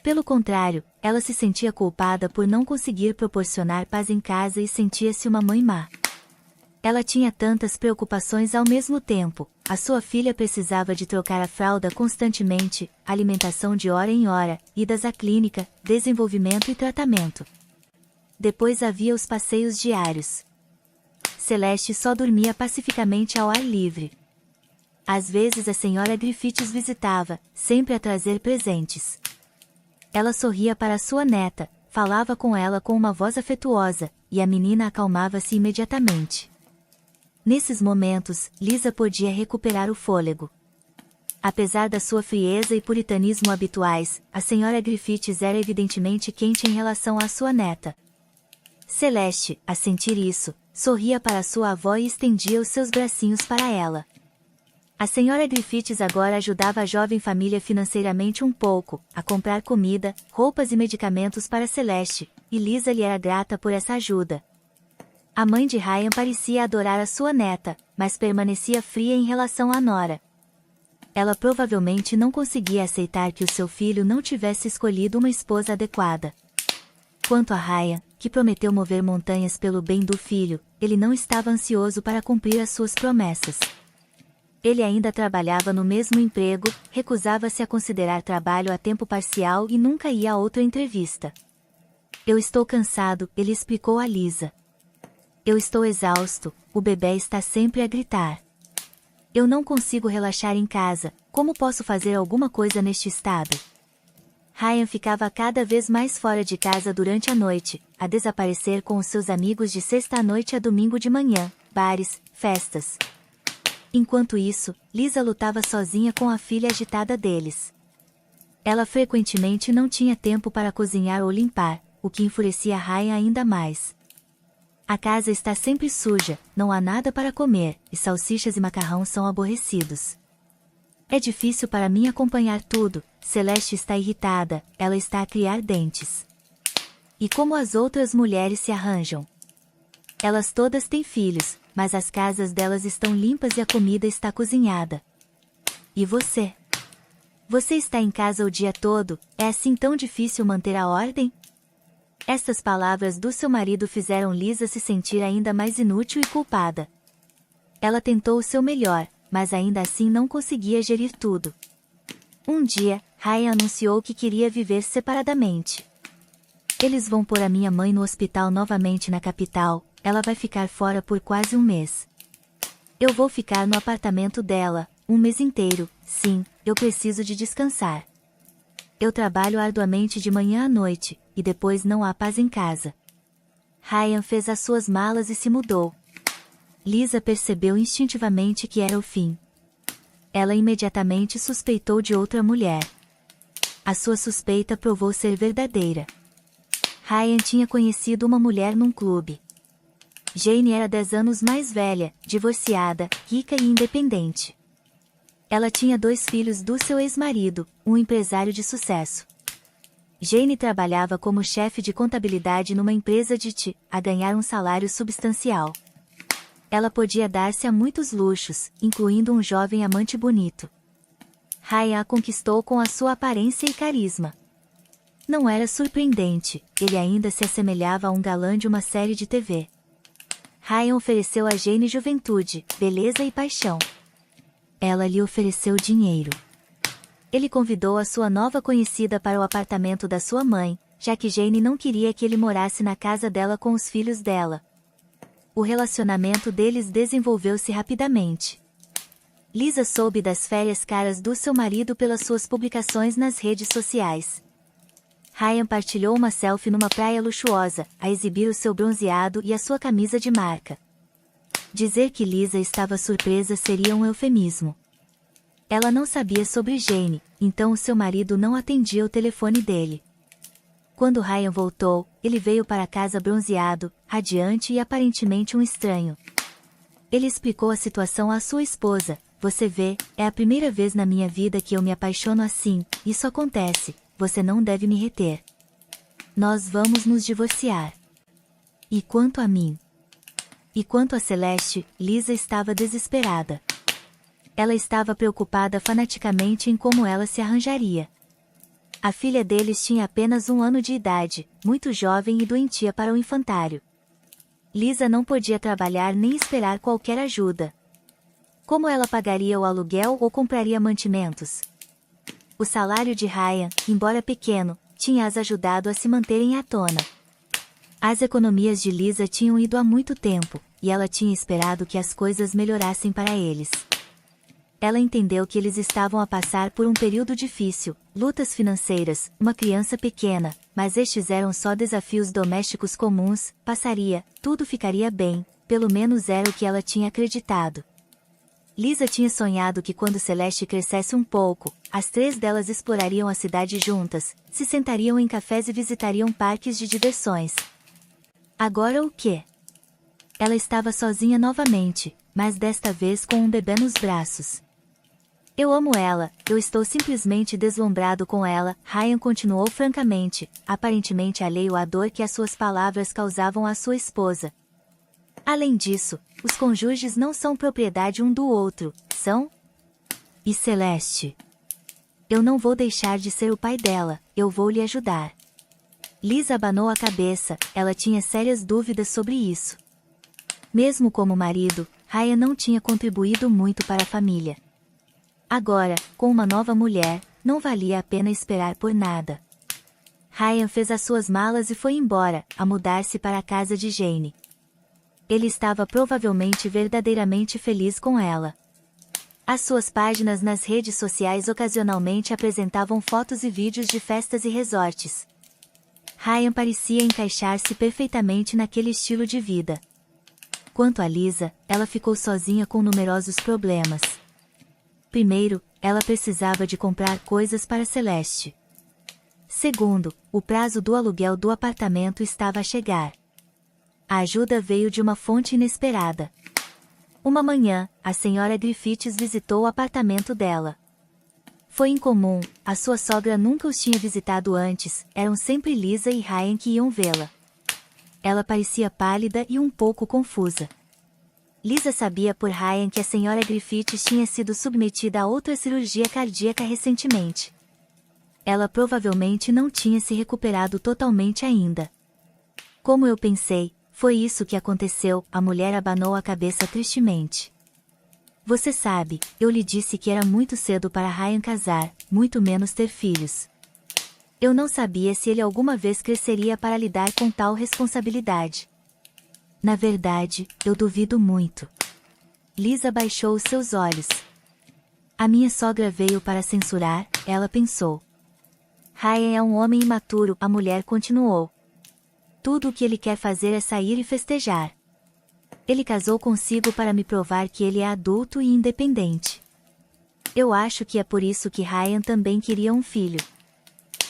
Pelo contrário, ela se sentia culpada por não conseguir proporcionar paz em casa e sentia-se uma mãe má. Ela tinha tantas preocupações ao mesmo tempo. A sua filha precisava de trocar a fralda constantemente, alimentação de hora em hora, idas à clínica, desenvolvimento e tratamento. Depois havia os passeios diários. Celeste só dormia pacificamente ao ar livre. Às vezes a senhora Griffiths visitava, sempre a trazer presentes. Ela sorria para sua neta, falava com ela com uma voz afetuosa, e a menina acalmava-se imediatamente. Nesses momentos, Lisa podia recuperar o fôlego. Apesar da sua frieza e puritanismo habituais, a senhora Griffiths era evidentemente quente em relação à sua neta. Celeste, a sentir isso, sorria para sua avó e estendia os seus bracinhos para ela. A senhora Griffiths agora ajudava a jovem família financeiramente um pouco, a comprar comida, roupas e medicamentos para Celeste, e Lisa lhe era grata por essa ajuda. A mãe de Ryan parecia adorar a sua neta, mas permanecia fria em relação à nora. Ela provavelmente não conseguia aceitar que o seu filho não tivesse escolhido uma esposa adequada. Quanto a Ryan, que prometeu mover montanhas pelo bem do filho, ele não estava ansioso para cumprir as suas promessas. Ele ainda trabalhava no mesmo emprego, recusava-se a considerar trabalho a tempo parcial e nunca ia a outra entrevista. Eu estou cansado, ele explicou a Lisa. Eu estou exausto, o bebê está sempre a gritar. Eu não consigo relaxar em casa, como posso fazer alguma coisa neste estado? Ryan ficava cada vez mais fora de casa durante a noite, a desaparecer com os seus amigos de sexta à noite a domingo de manhã, bares, festas. Enquanto isso, Lisa lutava sozinha com a filha agitada deles. Ela frequentemente não tinha tempo para cozinhar ou limpar, o que enfurecia Ryan ainda mais. A casa está sempre suja, não há nada para comer, e salsichas e macarrão são aborrecidos. É difícil para mim acompanhar tudo, Celeste está irritada, ela está a criar dentes. E como as outras mulheres se arranjam? Elas todas têm filhos, mas as casas delas estão limpas e a comida está cozinhada. E você? Você está em casa o dia todo, é assim tão difícil manter a ordem? Estas palavras do seu marido fizeram Lisa se sentir ainda mais inútil e culpada. Ela tentou o seu melhor, mas ainda assim não conseguia gerir tudo. Um dia, Ryan anunciou que queria viver separadamente. Eles vão pôr a minha mãe no hospital novamente na capital, ela vai ficar fora por quase um mês. Eu vou ficar no apartamento dela, um mês inteiro, sim, eu preciso de descansar. Eu trabalho arduamente de manhã à noite, e depois não há paz em casa. Ryan fez as suas malas e se mudou. Lisa percebeu instintivamente que era o fim. Ela imediatamente suspeitou de outra mulher. A sua suspeita provou ser verdadeira. Ryan tinha conhecido uma mulher num clube. Jane era 10 anos mais velha, divorciada, rica e independente. Ela tinha 2 filhos do seu ex-marido, um empresário de sucesso. Jane trabalhava como chefe de contabilidade numa empresa de TI, a ganhar um salário substancial. Ela podia dar-se a muitos luxos, incluindo um jovem amante bonito. Ryan a conquistou com a sua aparência e carisma. Não era surpreendente, ele ainda se assemelhava a um galã de uma série de TV. Ryan ofereceu a Jane juventude, beleza e paixão. Ela lhe ofereceu dinheiro. Ele convidou a sua nova conhecida para o apartamento da sua mãe, já que Jane não queria que ele morasse na casa dela com os filhos dela. O relacionamento deles desenvolveu-se rapidamente. Lisa soube das férias caras do seu marido pelas suas publicações nas redes sociais. Ryan partilhou uma selfie numa praia luxuosa, a exibir o seu bronzeado e a sua camisa de marca. Dizer que Lisa estava surpresa seria um eufemismo. Ela não sabia sobre Jane, então o seu marido não atendia o telefone dele. Quando Ryan voltou, ele veio para casa bronzeado, radiante e aparentemente um estranho. Ele explicou a situação à sua esposa. Você vê, é a primeira vez na minha vida que eu me apaixono assim, isso acontece, você não deve me reter. Nós vamos nos divorciar. E quanto a mim? E quanto a Celeste, Lisa estava desesperada. Ela estava preocupada fanaticamente em como ela se arranjaria. A filha deles tinha apenas 1 ano de idade, muito jovem e doentia para o infantário. Lisa não podia trabalhar nem esperar qualquer ajuda. Como ela pagaria o aluguel ou compraria mantimentos? O salário de Ryan, embora pequeno, tinha as ajudado a se manterem à tona. As economias de Lisa tinham ido há muito tempo, e ela tinha esperado que as coisas melhorassem para eles. Ela entendeu que eles estavam a passar por um período difícil, lutas financeiras, uma criança pequena, mas estes eram só desafios domésticos comuns, tudo ficaria bem, pelo menos era o que ela tinha acreditado. Lisa tinha sonhado que quando Celeste crescesse um pouco, as 3 delas explorariam a cidade juntas, se sentariam em cafés e visitariam parques de diversões. Agora o quê? Ela estava sozinha novamente, mas desta vez com um bebê nos braços. Eu amo ela, eu estou simplesmente deslumbrado com ela, Ryan continuou francamente, aparentemente alheio à dor que as suas palavras causavam à sua esposa. Além disso, os cônjuges não são propriedade um do outro, são? E Celeste? Eu não vou deixar de ser o pai dela, eu vou lhe ajudar. Lisa abanou a cabeça, ela tinha sérias dúvidas sobre isso. Mesmo como marido, Ryan não tinha contribuído muito para a família. Agora, com uma nova mulher, não valia a pena esperar por nada. Ryan fez as suas malas e foi embora, a mudar-se para a casa de Jane. Ele estava provavelmente verdadeiramente feliz com ela. As suas páginas nas redes sociais ocasionalmente apresentavam fotos e vídeos de festas e resorts. Ryan parecia encaixar-se perfeitamente naquele estilo de vida. Quanto a Lisa, ela ficou sozinha com numerosos problemas. Primeiro, ela precisava de comprar coisas para Celeste. Segundo, o prazo do aluguel do apartamento estava a chegar. A ajuda veio de uma fonte inesperada. Uma manhã, a senhora Griffiths visitou o apartamento dela. Foi incomum, a sua sogra nunca os tinha visitado antes, eram sempre Lisa e Ryan que iam vê-la. Ela parecia pálida e um pouco confusa. Lisa sabia por Ryan que a senhora Griffiths tinha sido submetida a outra cirurgia cardíaca recentemente. Ela provavelmente não tinha se recuperado totalmente ainda. Como eu pensei, foi isso que aconteceu, a mulher abanou a cabeça tristemente. Você sabe, eu lhe disse que era muito cedo para Ryan casar, muito menos ter filhos. Eu não sabia se ele alguma vez cresceria para lidar com tal responsabilidade. Na verdade, eu duvido muito. Lisa baixou os seus olhos. A minha sogra veio para censurar, ela pensou. Ryan é um homem imaturo, a mulher continuou. Tudo o que ele quer fazer é sair e festejar. Ele casou consigo para me provar que ele é adulto e independente. Eu acho que é por isso que Ryan também queria um filho.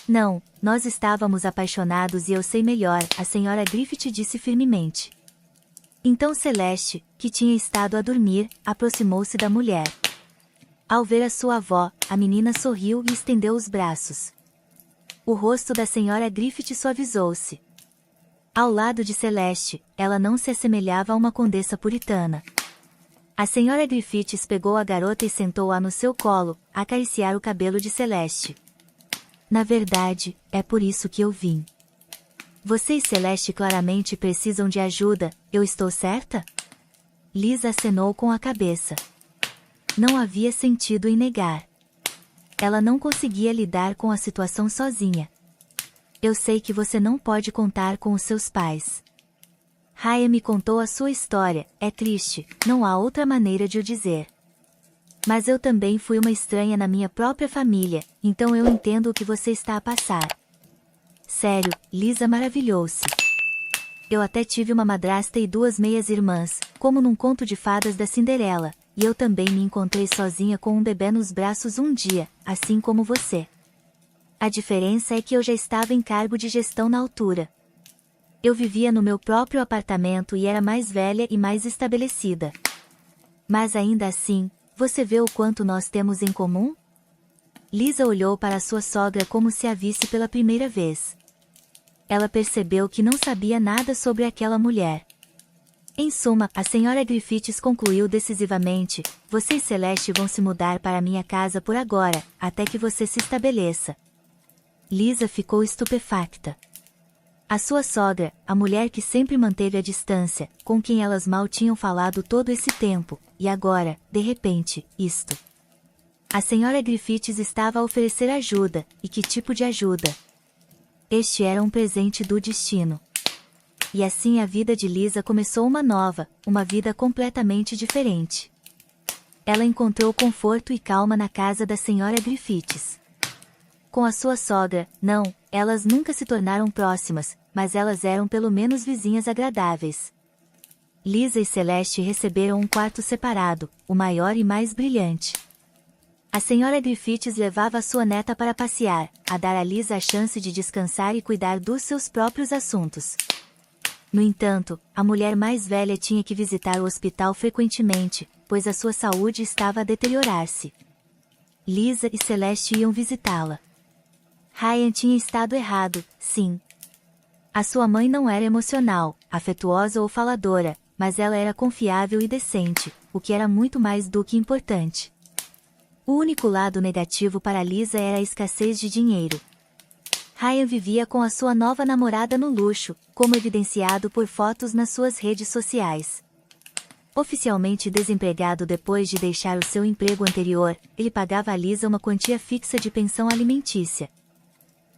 Não, nós estávamos apaixonados e eu sei melhor, a senhora Griffith disse firmemente. Então Celeste, que tinha estado a dormir, aproximou-se da mulher. Ao ver a sua avó, a menina sorriu e estendeu os braços. O rosto da senhora Griffith suavizou-se. Ao lado de Celeste, ela não se assemelhava a uma condessa puritana. A senhora Griffiths pegou a garota e sentou-a no seu colo, a acariciar o cabelo de Celeste. Na verdade, é por isso que eu vim. Você e Celeste claramente precisam de ajuda, eu estou certa? Lisa acenou com a cabeça. Não havia sentido em negar. Ela não conseguia lidar com a situação sozinha. Eu sei que você não pode contar com os seus pais. Ryan me contou a sua história, é triste, não há outra maneira de o dizer. Mas eu também fui uma estranha na minha própria família, então eu entendo o que você está a passar. Sério, Lisa maravilhou-se. Eu até tive uma madrasta e 2 meias-irmãs, como num conto de fadas da Cinderela, e eu também me encontrei sozinha com um bebê nos braços um dia, assim como você. A diferença é que eu já estava em cargo de gestão na altura. Eu vivia no meu próprio apartamento e era mais velha e mais estabelecida. Mas ainda assim, você vê o quanto nós temos em comum? Lisa olhou para sua sogra como se a visse pela primeira vez. Ela percebeu que não sabia nada sobre aquela mulher. Em suma, a senhora Griffiths concluiu decisivamente: você e Celeste vão se mudar para minha casa por agora, até que você se estabeleça. Lisa ficou estupefacta. A sua sogra, a mulher que sempre manteve a distância, com quem elas mal tinham falado todo esse tempo, e agora, de repente, isto. A senhora Griffiths estava a oferecer ajuda, e que tipo de ajuda? Este era um presente do destino. E assim a vida de Lisa começou uma vida completamente diferente. Ela encontrou conforto e calma na casa da senhora Griffiths. Com a sua sogra, não, elas nunca se tornaram próximas, mas elas eram pelo menos vizinhas agradáveis. Lisa e Celeste receberam um quarto separado, o maior e mais brilhante. A senhora Griffiths levava a sua neta para passear, a dar a Lisa a chance de descansar e cuidar dos seus próprios assuntos. No entanto, a mulher mais velha tinha que visitar o hospital frequentemente, pois a sua saúde estava a deteriorar-se. Lisa e Celeste iam visitá-la. Ryan tinha estado errado, sim. A sua mãe não era emocional, afetuosa ou faladora, mas ela era confiável e decente, o que era muito mais do que importante. O único lado negativo para Lisa era a escassez de dinheiro. Ryan vivia com a sua nova namorada no luxo, como evidenciado por fotos nas suas redes sociais. Oficialmente desempregado depois de deixar o seu emprego anterior, ele pagava a Lisa uma quantia fixa de pensão alimentícia.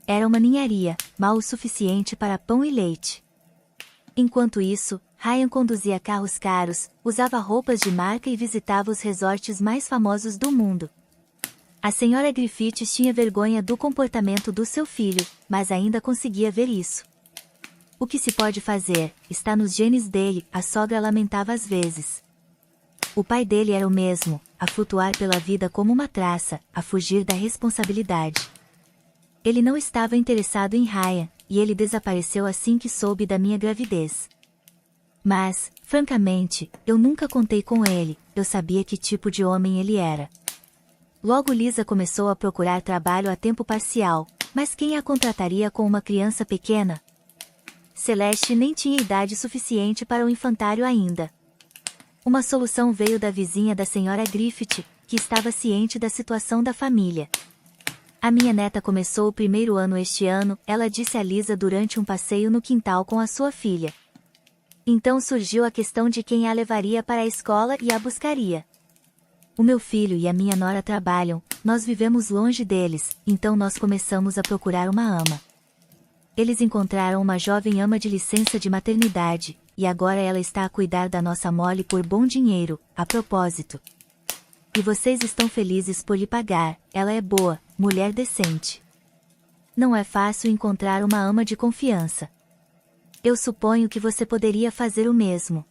Era uma ninharia, mal o suficiente para pão e leite. Enquanto isso, Ryan conduzia carros caros, usava roupas de marca e visitava os resorts mais famosos do mundo. A senhora Griffiths tinha vergonha do comportamento do seu filho, mas ainda conseguia ver isso. O que se pode fazer, está nos genes dele, a sogra lamentava às vezes. O pai dele era o mesmo, a flutuar pela vida como uma traça, a fugir da responsabilidade. Ele não estava interessado em Ryan, e ele desapareceu assim que soube da minha gravidez. Mas, francamente, eu nunca contei com ele, eu sabia que tipo de homem ele era. Logo Lisa começou a procurar trabalho a tempo parcial, mas quem a contrataria com uma criança pequena? Celeste nem tinha idade suficiente para o infantário ainda. Uma solução veio da vizinha da senhora Griffith, que estava ciente da situação da família. A minha neta começou o 1º ano este ano, ela disse a Lisa durante um passeio no quintal com a sua filha. Então surgiu a questão de quem a levaria para a escola e a buscaria. O meu filho e a minha nora trabalham, nós vivemos longe deles, então nós começamos a procurar uma ama. Eles encontraram uma jovem ama de licença de maternidade, e agora ela está a cuidar da nossa Molly por bom dinheiro, a propósito. E vocês estão felizes por lhe pagar, ela é boa, mulher decente. Não é fácil encontrar uma ama de confiança. Eu suponho que você poderia fazer o mesmo.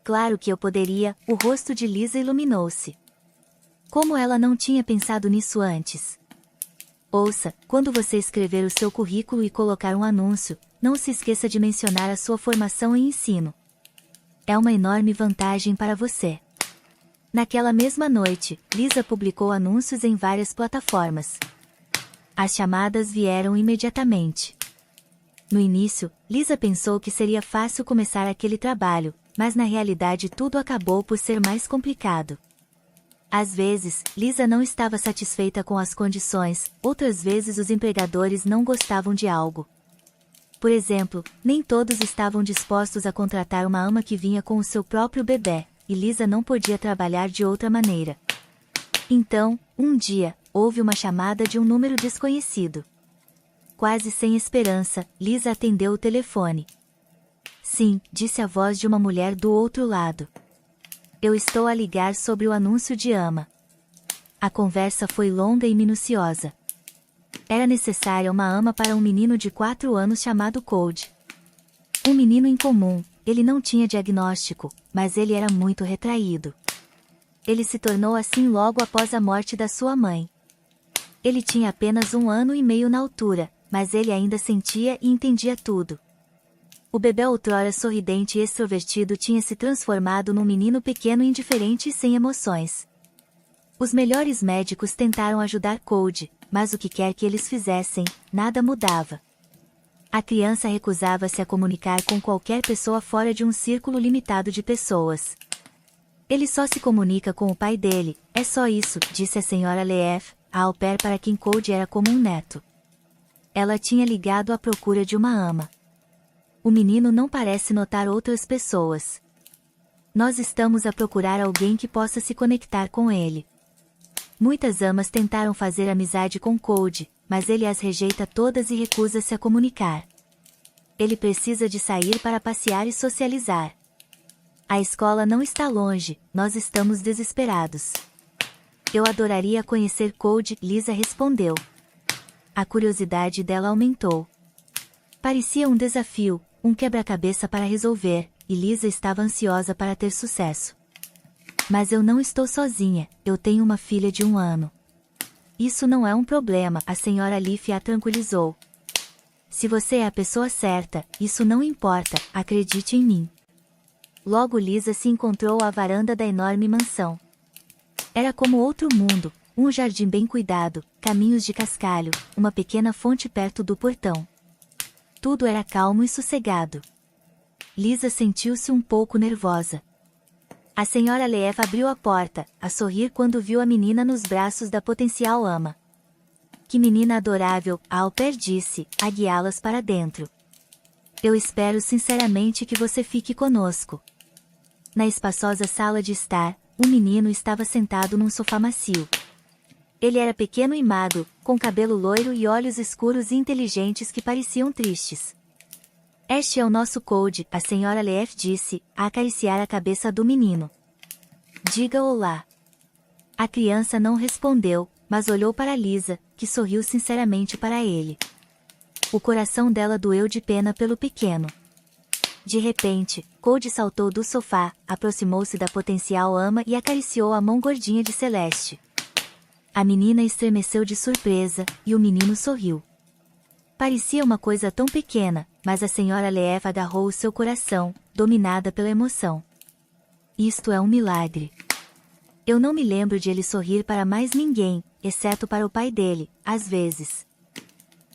Claro que eu poderia, o rosto de Lisa iluminou-se. Como ela não tinha pensado nisso antes? Ouça, quando você escrever o seu currículo e colocar um anúncio, não se esqueça de mencionar a sua formação em ensino. É uma enorme vantagem para você. Naquela mesma noite, Lisa publicou anúncios em várias plataformas. As chamadas vieram imediatamente. No início, Lisa pensou que seria fácil começar aquele trabalho, mas na realidade tudo acabou por ser mais complicado. Às vezes, Lisa não estava satisfeita com as condições, outras vezes os empregadores não gostavam de algo. Por exemplo, nem todos estavam dispostos a contratar uma ama que vinha com o seu próprio bebê, e Lisa não podia trabalhar de outra maneira. Então, um dia, houve uma chamada de um número desconhecido. Quase sem esperança, Lisa atendeu o telefone. Sim, disse a voz de uma mulher do outro lado. Eu estou a ligar sobre o anúncio de ama. A conversa foi longa e minuciosa. Era necessária uma ama para um menino de 4 anos chamado Code. Um menino incomum, ele não tinha diagnóstico, mas ele era muito retraído. Ele se tornou assim logo após a morte da sua mãe. Ele tinha apenas 1 ano e meio na altura, mas ele ainda sentia e entendia tudo. O bebê outrora sorridente e extrovertido tinha se transformado num menino pequeno indiferente e sem emoções. Os melhores médicos tentaram ajudar Code, mas o que quer que eles fizessem, nada mudava. A criança recusava-se a comunicar com qualquer pessoa fora de um círculo limitado de pessoas. Ele só se comunica com o pai dele, é só isso, disse a senhora Leaf, a au pair para quem Code era como um neto. Ela tinha ligado à procura de uma ama. O menino não parece notar outras pessoas. Nós estamos a procurar alguém que possa se conectar com ele. Muitas amas tentaram fazer amizade com Code, mas ele as rejeita todas e recusa-se a comunicar. Ele precisa de sair para passear e socializar. A escola não está longe, nós estamos desesperados. Eu adoraria conhecer Code, Lisa respondeu. A curiosidade dela aumentou. Parecia um desafio, um quebra-cabeça para resolver, e Lisa estava ansiosa para ter sucesso. Mas eu não estou sozinha, eu tenho uma filha de 1 ano. Isso não é um problema, a senhora Leaf a tranquilizou. Se você é a pessoa certa, isso não importa, acredite em mim. Logo Lisa se encontrou à varanda da enorme mansão. Era como outro mundo, um jardim bem cuidado, caminhos de cascalho, uma pequena fonte perto do portão. Tudo era calmo e sossegado. Lisa sentiu-se um pouco nervosa. A senhora Leaf abriu a porta, a sorrir quando viu a menina nos braços da potencial ama. Que menina adorável, a au pair disse, a guiá-las para dentro. Eu espero sinceramente que você fique conosco. Na espaçosa sala de estar, um menino estava sentado num sofá macio. Ele era pequeno e magro, com cabelo loiro e olhos escuros e inteligentes que pareciam tristes. Este é o nosso Code, a senhora Leaf disse, a acariciar a cabeça do menino. Diga olá. A criança não respondeu, mas olhou para Lisa, que sorriu sinceramente para ele. O coração dela doeu de pena pelo pequeno. De repente, Code saltou do sofá, aproximou-se da potencial ama e acariciou a mão gordinha de Celeste. A menina estremeceu de surpresa, e o menino sorriu. Parecia uma coisa tão pequena, mas a senhora Leaf agarrou o seu coração, dominada pela emoção. Isto é um milagre. Eu não me lembro de ele sorrir para mais ninguém, exceto para o pai dele, às vezes.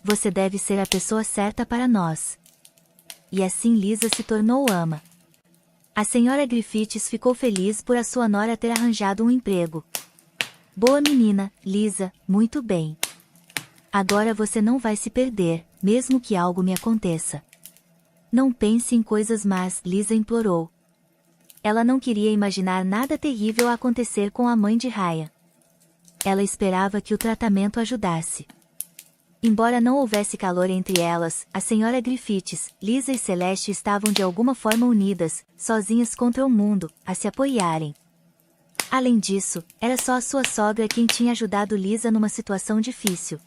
Você deve ser a pessoa certa para nós. E assim Lisa se tornou ama. A senhora Griffiths ficou feliz por a sua nora ter arranjado um emprego. Boa menina, Lisa, muito bem. Agora você não vai se perder, mesmo que algo me aconteça. Não pense em coisas más, Lisa implorou. Ela não queria imaginar nada terrível a acontecer com a mãe de Ryan. Ela esperava que o tratamento ajudasse. Embora não houvesse calor entre elas, a senhora Griffiths, Lisa e Celeste estavam de alguma forma unidas, sozinhas contra o mundo, a se apoiarem. Além disso, era só a sua sogra quem tinha ajudado Lisa numa situação difícil.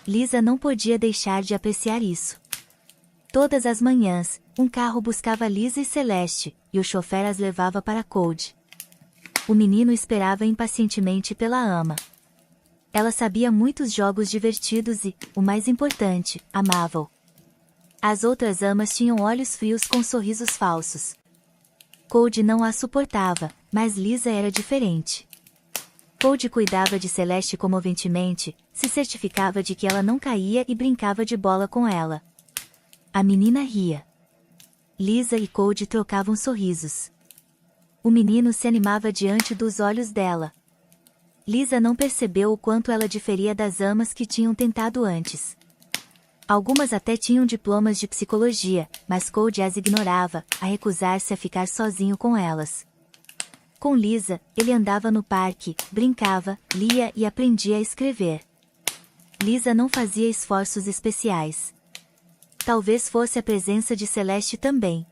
Lisa não podia deixar de apreciar isso. Todas as manhãs, um carro buscava Lisa e Celeste, e o chofer as levava para Code. O menino esperava impacientemente pela ama. Ela sabia muitos jogos divertidos e, o mais importante, amava-o. As outras amas tinham olhos frios com sorrisos falsos. Code não a suportava, mas Lisa era diferente. Code cuidava de Celeste comoventemente, se certificava de que ela não caía e brincava de bola com ela. A menina ria. Lisa e Code trocavam sorrisos. O menino se animava diante dos olhos dela. Lisa não percebeu o quanto ela diferia das amas que tinham tentado antes. Algumas até tinham diplomas de psicologia, mas Code as ignorava, a recusar-se a ficar sozinho com elas. Com Lisa, ele andava no parque, brincava, lia e aprendia a escrever. Lisa não fazia esforços especiais. Talvez fosse a presença de Celeste também.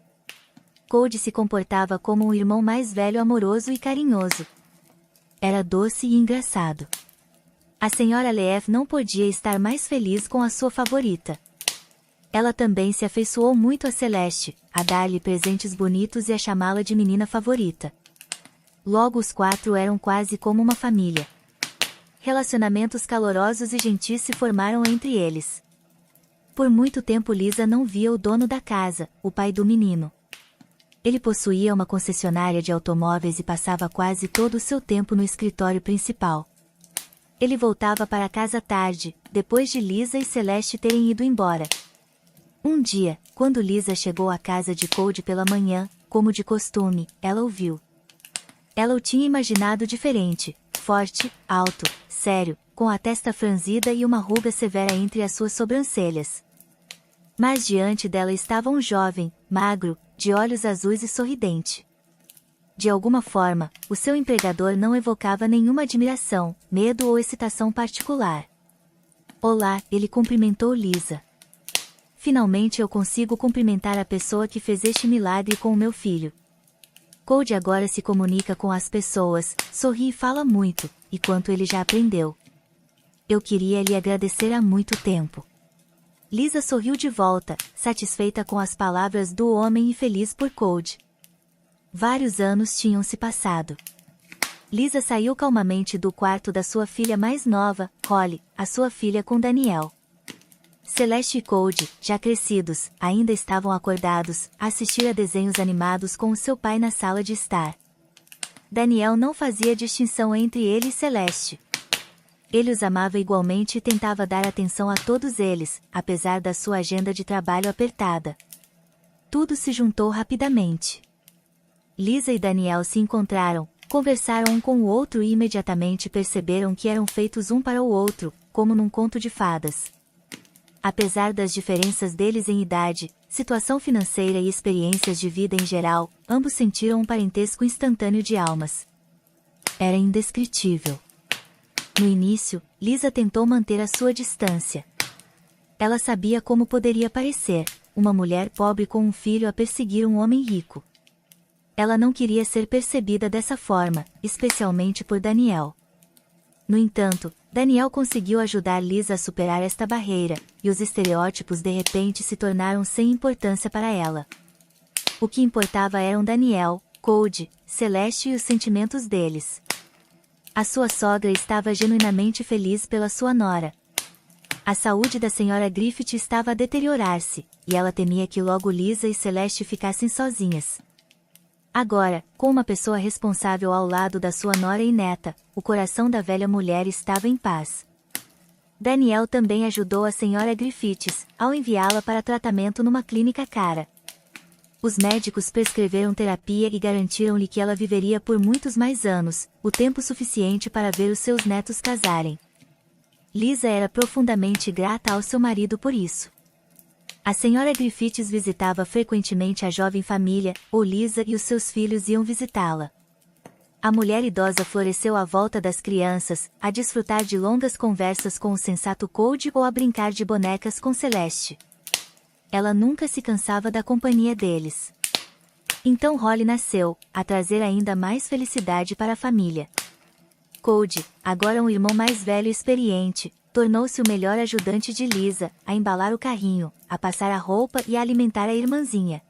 Code se comportava como um irmão mais velho amoroso e carinhoso. Era doce e engraçado. A senhora Leaf não podia estar mais feliz com a sua favorita. Ela também se afeiçoou muito a Celeste, a dar-lhe presentes bonitos e a chamá-la de menina favorita. Logo os quatro eram quase como uma família. Relacionamentos calorosos e gentis se formaram entre eles. Por muito tempo Lisa não via o dono da casa, o pai do menino. Ele possuía uma concessionária de automóveis e passava quase todo o seu tempo no escritório principal. Ele voltava para casa tarde, depois de Lisa e Celeste terem ido embora. Um dia, quando Lisa chegou à casa de Cold pela manhã, como de costume, ela o viu. Ela o tinha imaginado diferente, forte, alto, sério, com a testa franzida e uma ruga severa entre as suas sobrancelhas. Mas diante dela estava um jovem, magro, de olhos azuis e sorridente. De alguma forma, o seu empregador não evocava nenhuma admiração, medo ou excitação particular. Olá, ele cumprimentou Lisa. Finalmente eu consigo cumprimentar a pessoa que fez este milagre com o meu filho. Cold agora se comunica com as pessoas, sorri e fala muito, e quanto ele já aprendeu. Eu queria lhe agradecer há muito tempo. Lisa sorriu de volta, satisfeita com as palavras do homem e feliz por Cold. Vários anos tinham se passado. Lisa saiu calmamente do quarto da sua filha mais nova, Holly, a sua filha com Daniel. Celeste e Cold, já crescidos, ainda estavam acordados, a assistir a desenhos animados com o seu pai na sala de estar. Daniel não fazia distinção entre ele e Celeste. Ele os amava igualmente e tentava dar atenção a todos eles, apesar da sua agenda de trabalho apertada. Tudo se juntou rapidamente. Lisa e Daniel se encontraram, conversaram um com o outro e imediatamente perceberam que eram feitos um para o outro, como num conto de fadas. Apesar das diferenças deles em idade, situação financeira e experiências de vida em geral, ambos sentiram um parentesco instantâneo de almas. Era indescritível. No início, Lisa tentou manter a sua distância. Ela sabia como poderia parecer, uma mulher pobre com um filho a perseguir um homem rico. Ela não queria ser percebida dessa forma, especialmente por Daniel. No entanto, Daniel conseguiu ajudar Lisa a superar esta barreira, e os estereótipos de repente se tornaram sem importância para ela. O que importava eram Daniel, Cold, Celeste e os sentimentos deles. A sua sogra estava genuinamente feliz pela sua nora. A saúde da senhora Griffith estava a deteriorar-se, e ela temia que logo Lisa e Celeste ficassem sozinhas. Agora, com uma pessoa responsável ao lado da sua nora e neta, o coração da velha mulher estava em paz. Daniel também ajudou a senhora Griffiths, ao enviá-la para tratamento numa clínica cara. Os médicos prescreveram terapia e garantiram-lhe que ela viveria por muitos mais anos, o tempo suficiente para ver os seus netos casarem. Lisa era profundamente grata ao seu marido por isso. A senhora Griffiths visitava frequentemente a jovem família, ou Lisa e os seus filhos iam visitá-la. A mulher idosa floresceu à volta das crianças, a desfrutar de longas conversas com o sensato Cold ou a brincar de bonecas com Celeste. Ela nunca se cansava da companhia deles. Então Holly nasceu, a trazer ainda mais felicidade para a família. Cold, agora um irmão mais velho e experiente, tornou-se o melhor ajudante de Lisa, a embalar o carrinho, a passar a roupa e a alimentar a irmãzinha.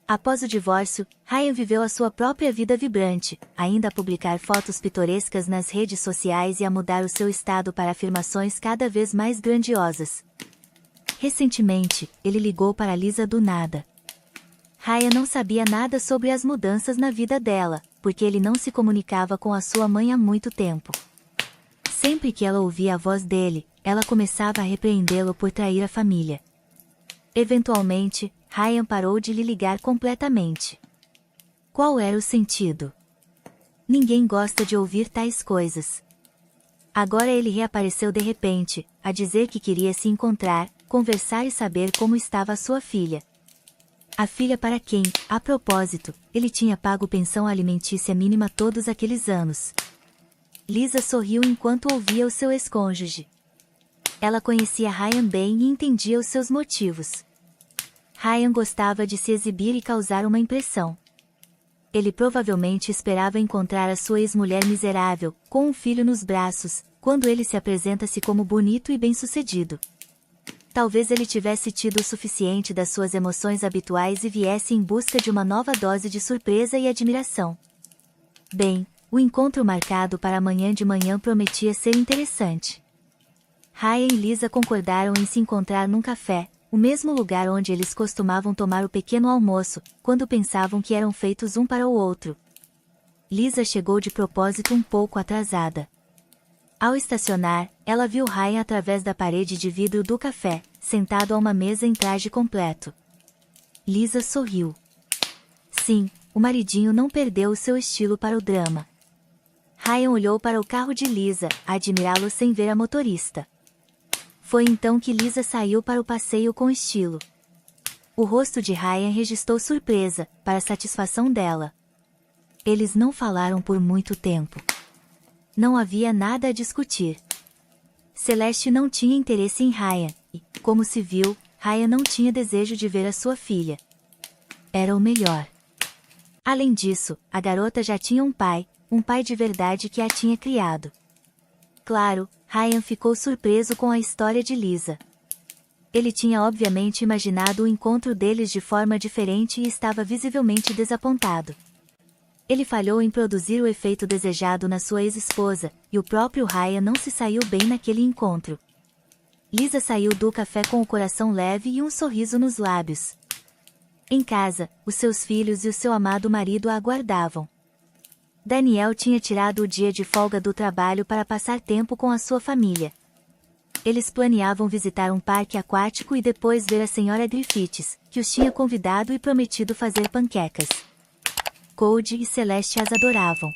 Após o divórcio, Ryan viveu a sua própria vida vibrante, ainda a publicar fotos pitorescas nas redes sociais e a mudar o seu estado para afirmações cada vez mais grandiosas. Recentemente, ele ligou para Lisa do nada. Ryan não sabia nada sobre as mudanças na vida dela, porque ele não se comunicava com a sua mãe há muito tempo. Sempre que ela ouvia a voz dele, ela começava a repreendê-lo por trair a família. Eventualmente, Ryan parou de lhe ligar completamente. Qual era o sentido? Ninguém gosta de ouvir tais coisas. Agora ele reapareceu de repente, a dizer que queria se encontrar, conversar e saber como estava a sua filha. A filha para quem, a propósito, ele tinha pago pensão alimentícia mínima todos aqueles anos. Lisa sorriu enquanto ouvia o seu ex-cônjuge. Ela conhecia Ryan bem e entendia os seus motivos. Ryan gostava de se exibir e causar uma impressão. Ele provavelmente esperava encontrar a sua ex-mulher miserável, com um filho nos braços, quando ele se apresenta-se como bonito e bem-sucedido. Talvez ele tivesse tido o suficiente das suas emoções habituais e viesse em busca de uma nova dose de surpresa e admiração. Bem, o encontro marcado para amanhã de manhã prometia ser interessante. Ryan e Lisa concordaram em se encontrar num café, o mesmo lugar onde eles costumavam tomar o pequeno almoço, quando pensavam que eram feitos um para o outro. Lisa chegou de propósito um pouco atrasada. Ao estacionar, ela viu Ryan através da parede de vidro do café, sentado a uma mesa em traje completo. Lisa sorriu. Sim, o maridinho não perdeu o seu estilo para o drama. Ryan olhou para o carro de Lisa, a admirá-lo sem ver a motorista. Foi então que Lisa saiu para o passeio com estilo. O rosto de Ryan registrou surpresa, para a satisfação dela. Eles não falaram por muito tempo. Não havia nada a discutir. Celeste não tinha interesse em Ryan, e, como se viu, Ryan não tinha desejo de ver a sua filha. Era o melhor. Além disso, a garota já tinha um pai de verdade que a tinha criado. Claro, Ryan ficou surpreso com a história de Lisa. Ele tinha obviamente imaginado o encontro deles de forma diferente e estava visivelmente desapontado. Ele falhou em produzir o efeito desejado na sua ex-esposa, e o próprio Ryan não se saiu bem naquele encontro. Lisa saiu do café com o coração leve e um sorriso nos lábios. Em casa, os seus filhos e o seu amado marido a aguardavam. Daniel tinha tirado o dia de folga do trabalho para passar tempo com a sua família. Eles planeavam visitar um parque aquático e depois ver a senhora Griffiths, que os tinha convidado e prometido fazer panquecas. Cody e Celeste as adoravam.